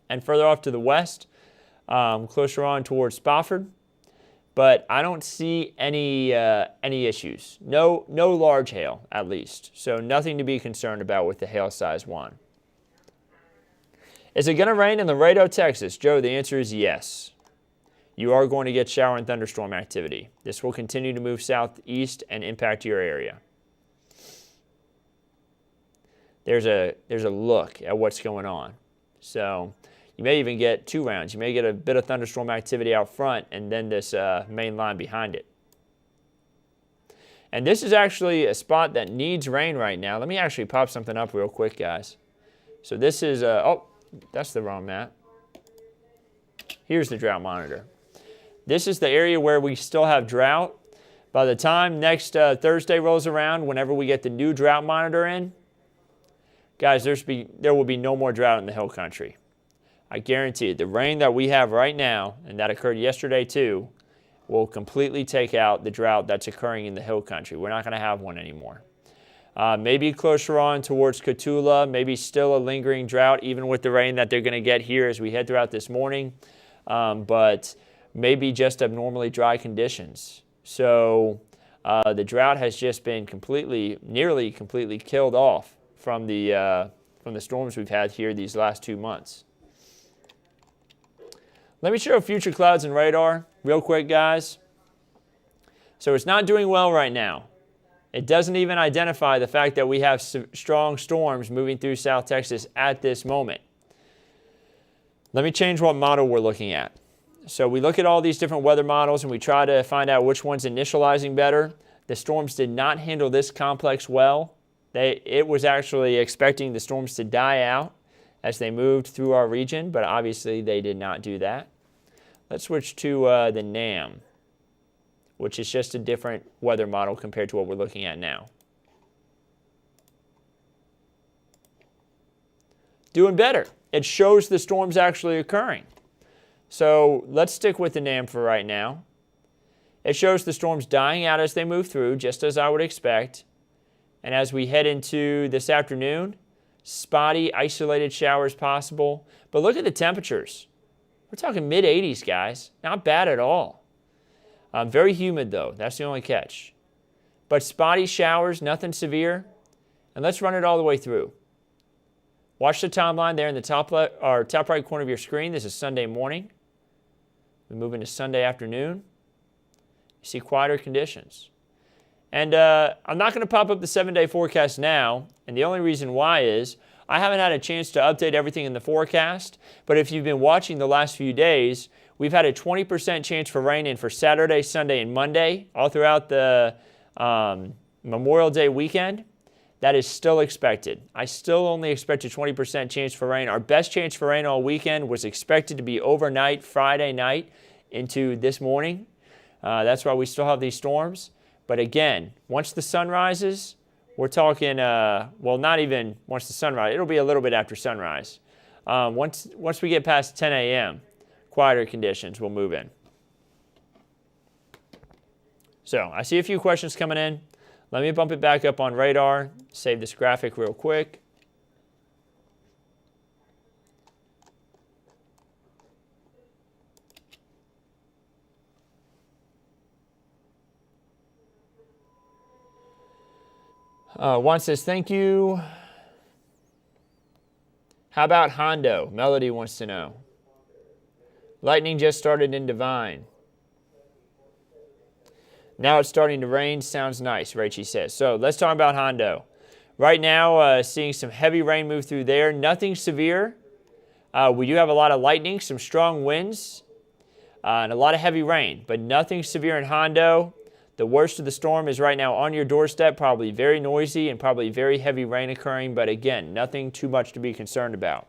and further off to the west, closer on towards Spofford. But I don't see any issues. No large hail, at least. So nothing to be concerned about with the hail size 1. Is it going to rain in Laredo, Texas? Joe, the answer is yes. You are going to get shower and thunderstorm activity. This will continue to move southeast and impact your area. There's a look at what's going on. So you may even get 2 rounds. You may get a bit of thunderstorm activity out front and then this main line behind it. And this is actually a spot that needs rain right now. Let me actually pop something up real quick, guys. So this is, oh, that's the wrong map. Here's the drought monitor. This is the area where we still have drought. By the time next Thursday rolls around, whenever we get the new drought monitor in, guys, there will be no more drought in the hill country. I guarantee it. The rain that we have right now, and that occurred yesterday too, will completely take out the drought that's occurring in the hill country. We're not going to have one anymore. Maybe closer on towards Cotulla, maybe still a lingering drought, even with the rain that they're going to get here as we head throughout this morning. But maybe just abnormally dry conditions. So the drought has just been nearly completely killed off from the storms we've had here these last 2 months. Let me show future clouds and radar real quick, guys. So it's not doing well right now. It doesn't even identify the fact that we have strong storms moving through South Texas at this moment. Let me change what model we're looking at. So we look at all these different weather models and we try to find out which one's initializing better. The storms did not handle this complex well. It was actually expecting the storms to die out as they moved through our region, but obviously they did not do that. Let's switch to the NAM, which is just a different weather model compared to what we're looking at now. Doing better. It shows the storms actually occurring. So let's stick with the NAM for right now. It shows the storms dying out as they move through, just as I would expect. And as we head into this afternoon, spotty, isolated showers possible. But look at the temperatures. We're talking mid-80s, guys. Not bad at all. Very humid, though. That's the only catch. But spotty showers, nothing severe. And let's run it all the way through. Watch the timeline there in the top right corner of your screen. This is Sunday morning. We move into Sunday afternoon. You see quieter conditions. And I'm not going to pop up the 7-day forecast now, and the only reason why is I haven't had a chance to update everything in the forecast, but if you've been watching the last few days, we've had a 20% chance for rain in for Saturday, Sunday, and Monday, all throughout the Memorial Day weekend. That is still expected. I still only expect a 20% chance for rain. Our best chance for rain all weekend was expected to be overnight, Friday night into this morning. That's why we still have these storms. But again, once the sun rises, we're talking, well, not even once the sun rises. It'll be a little bit after sunrise. Once we get past 10 a.m., quieter conditions will move in. So I see a few questions coming in. Let me bump it back up on radar, save this graphic real quick. Juan says, thank you. How about Hondo? Melody wants to know. Lightning just started in Divine. Now it's starting to rain. Sounds nice, Rachie says. So let's talk about Hondo. Right now, seeing some heavy rain move through there. Nothing severe. We do have a lot of lightning, some strong winds, and a lot of heavy rain, but nothing severe in Hondo. The worst of the storm is right now on your doorstep, probably very noisy and probably very heavy rain occurring, but again, nothing too much to be concerned about.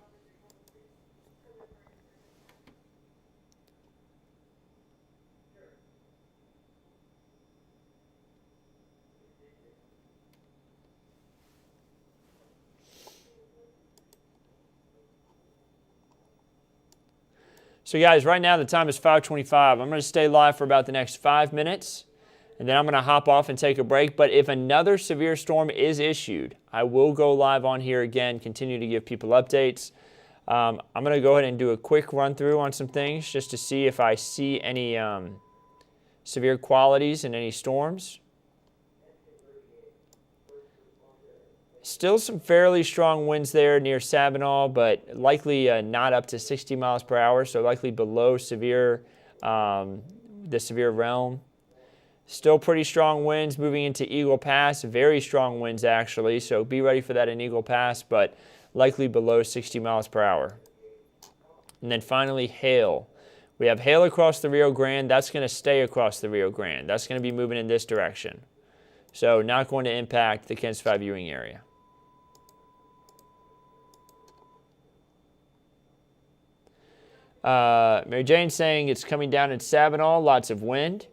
So guys, right now the time is 5:25. I'm going to stay live for about the next 5 minutes, and then I'm going to hop off and take a break. But if another severe storm is issued, I will go live on here again, continue to give people updates. I'm going to go ahead and do a quick run through on some things just to see if I see any severe qualities in any storms. Still some fairly strong winds there near Sabinal, but likely not up to 60 miles per hour, so likely below severe, the severe realm. Still pretty strong winds moving into Eagle Pass, very strong winds actually, so be ready for that in Eagle Pass, but likely below 60 miles per hour. And then finally, hail. We have hail across the Rio Grande. That's going to stay across the Rio Grande. That's going to be moving in this direction. So not going to impact the Kents 5 Ewing area. Mary Jane saying it's coming down in Sabinal, lots of wind.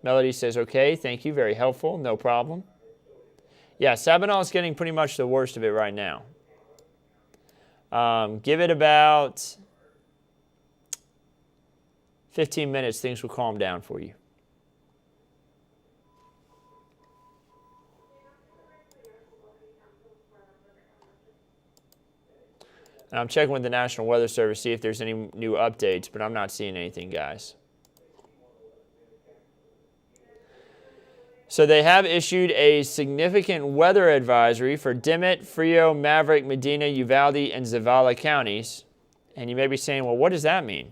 Melody says, okay, thank you, very helpful, no problem. Yeah, Sabinal is getting pretty much the worst of it right now. Give it about 15 minutes, things will calm down for you. And I'm checking with the National Weather Service, see if there's any new updates, but I'm not seeing anything, guys. So they have issued a significant weather advisory for Dimmitt, Frio, Maverick, Medina, Uvalde, and Zavala counties. And you may be saying, well, what does that mean?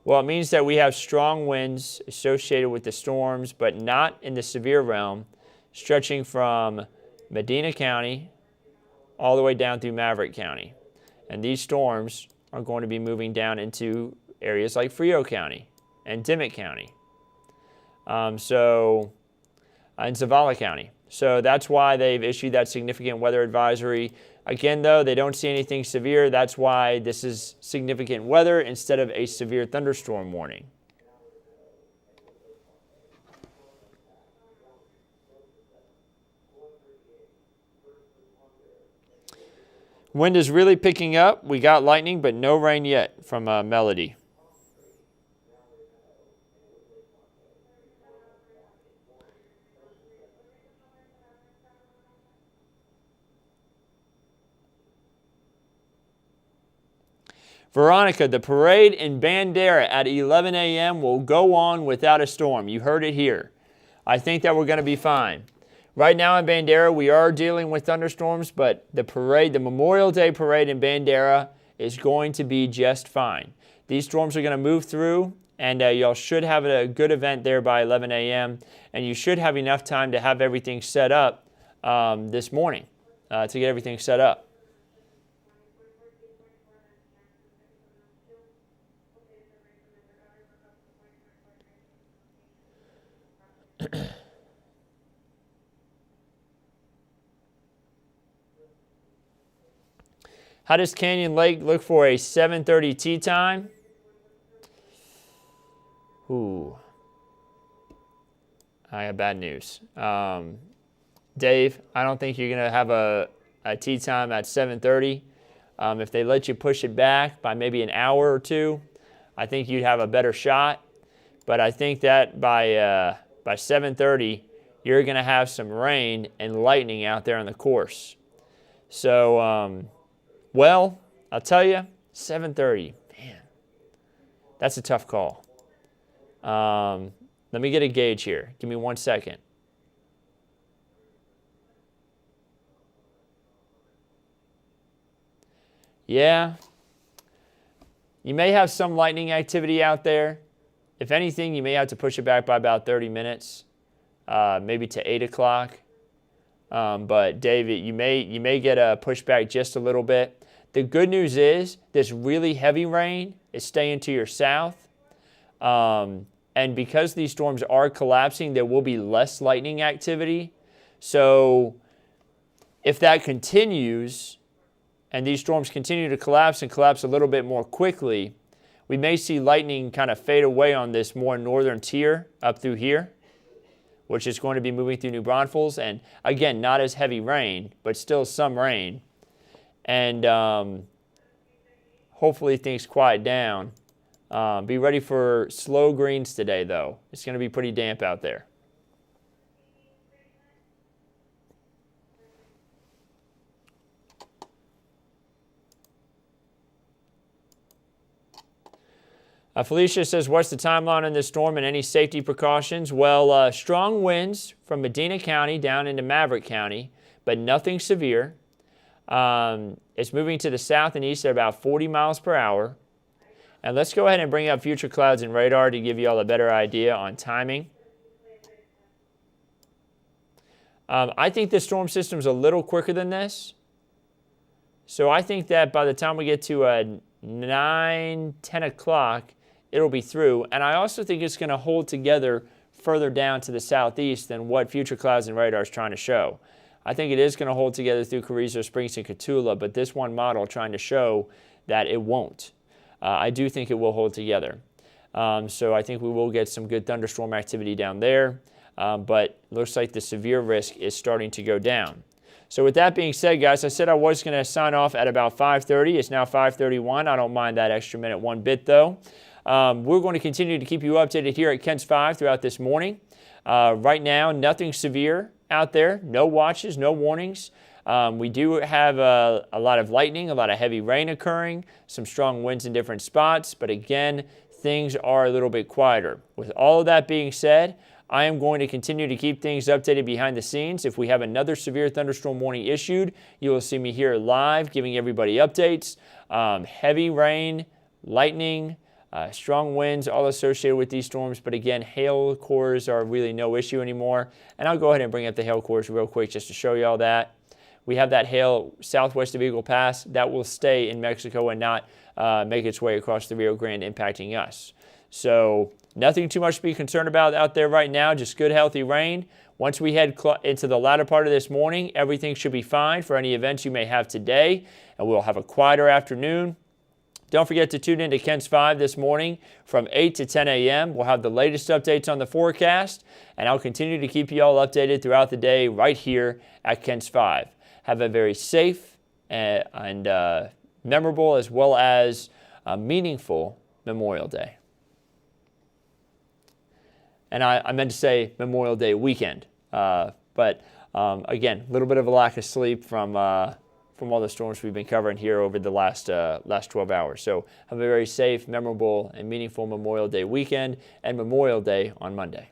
Well, it means that we have strong winds associated with the storms, but not in the severe realm, stretching from Medina County all the way down through Maverick County. And these storms are going to be moving down into areas like Frio County and Dimmitt County. And Zavala County. So that's why they've issued that significant weather advisory. Again, though, they don't see anything severe. That's why this is significant weather instead of a severe thunderstorm warning. Wind is really picking up. We got lightning, but no rain yet from Melody. Veronica, the parade in Bandera at 11 a.m. will go on without a storm. You heard it here. I think that we're going to be fine. Right now in Bandera, we are dealing with thunderstorms, but the parade, the Memorial Day parade in Bandera is going to be just fine. These storms are going to move through and y'all should have a good event there by 11 a.m. and you should have enough time to have everything set up this morning to get everything set up. How does Canyon Lake look for a 7:30 tee time? Ooh, I have bad news. Dave, I don't think you're going to have a tee time at 7:30. If they let you push it back by maybe an hour or two, I think you'd have a better shot. But I think that by 7:30, you're going to have some rain and lightning out there on the course. So, well, I'll tell you, 7:30, man, that's a tough call. Let me get a gauge here. Give me 1 second. Yeah, you may have some lightning activity out there. If anything, you may have to push it back by about 30 minutes, maybe to 8 o'clock. But David, you may get a pushback just a little bit. The good news is this really heavy rain is staying to your south. And because these storms are collapsing, there will be less lightning activity. So if that continues and these storms continue to collapse and collapse a little bit more quickly, we may see lightning kind of fade away on this more northern tier up through here, which is going to be moving through New Braunfels. And again, not as heavy rain, but still some rain. And hopefully things quiet down. Be ready for slow greens today, though. It's going to be pretty damp out there. Felicia says, what's the timeline on this storm and any safety precautions? Well, strong winds from Medina County down into Maverick County, but nothing severe. It's moving to the south and east at about 40 miles per hour. And let's go ahead and bring up future clouds and radar to give you all a better idea on timing. I think the storm system's a little quicker than this. So I think that by the time we get to 9, 10 o'clock, it'll be through. And I also think it's going to hold together further down to the southeast than what future clouds and radar is trying to show. I think it is going to hold together through Carrizo Springs and Cotulla, but this one model trying to show that it won't. I do think it will hold together. So I think we will get some good thunderstorm activity down there, but looks like the severe risk is starting to go down. So with that being said, guys, I said I was going to sign off at about 5:30. It's now 5:31. I don't mind that extra minute one bit, though. We're going to continue to keep you updated here at Kent's 5 throughout this morning. Right now, nothing severe out there. No watches, no warnings. We do have a lot of lightning, a lot of heavy rain occurring, some strong winds in different spots, but again, things are a little bit quieter. With all of that being said, I am going to continue to keep things updated behind the scenes. If we have another severe thunderstorm warning issued, you will see me here live giving everybody updates. Heavy rain, lightning, strong winds, all associated with these storms. But again, hail cores are really no issue anymore. And I'll go ahead and bring up the hail cores real quick just to show you all that. We have that hail southwest of Eagle Pass that will stay in Mexico and not make its way across the Rio Grande, impacting us. So nothing too much to be concerned about out there right now, just good healthy rain. Once we head into the latter part of this morning, everything should be fine for any events you may have today, and we'll have a quieter afternoon. Don't forget to tune in to Kent's 5 this morning from 8 to 10 a.m. We'll have the latest updates on the forecast, and I'll continue to keep you all updated throughout the day right here at Kent's 5. Have a very safe and memorable as well as meaningful Memorial Day. And I meant to say Memorial Day weekend. But again, a little bit of a lack of sleep from all the storms we've been covering here over the last 12 hours. So have a very safe, memorable, and meaningful Memorial Day weekend and Memorial Day on Monday.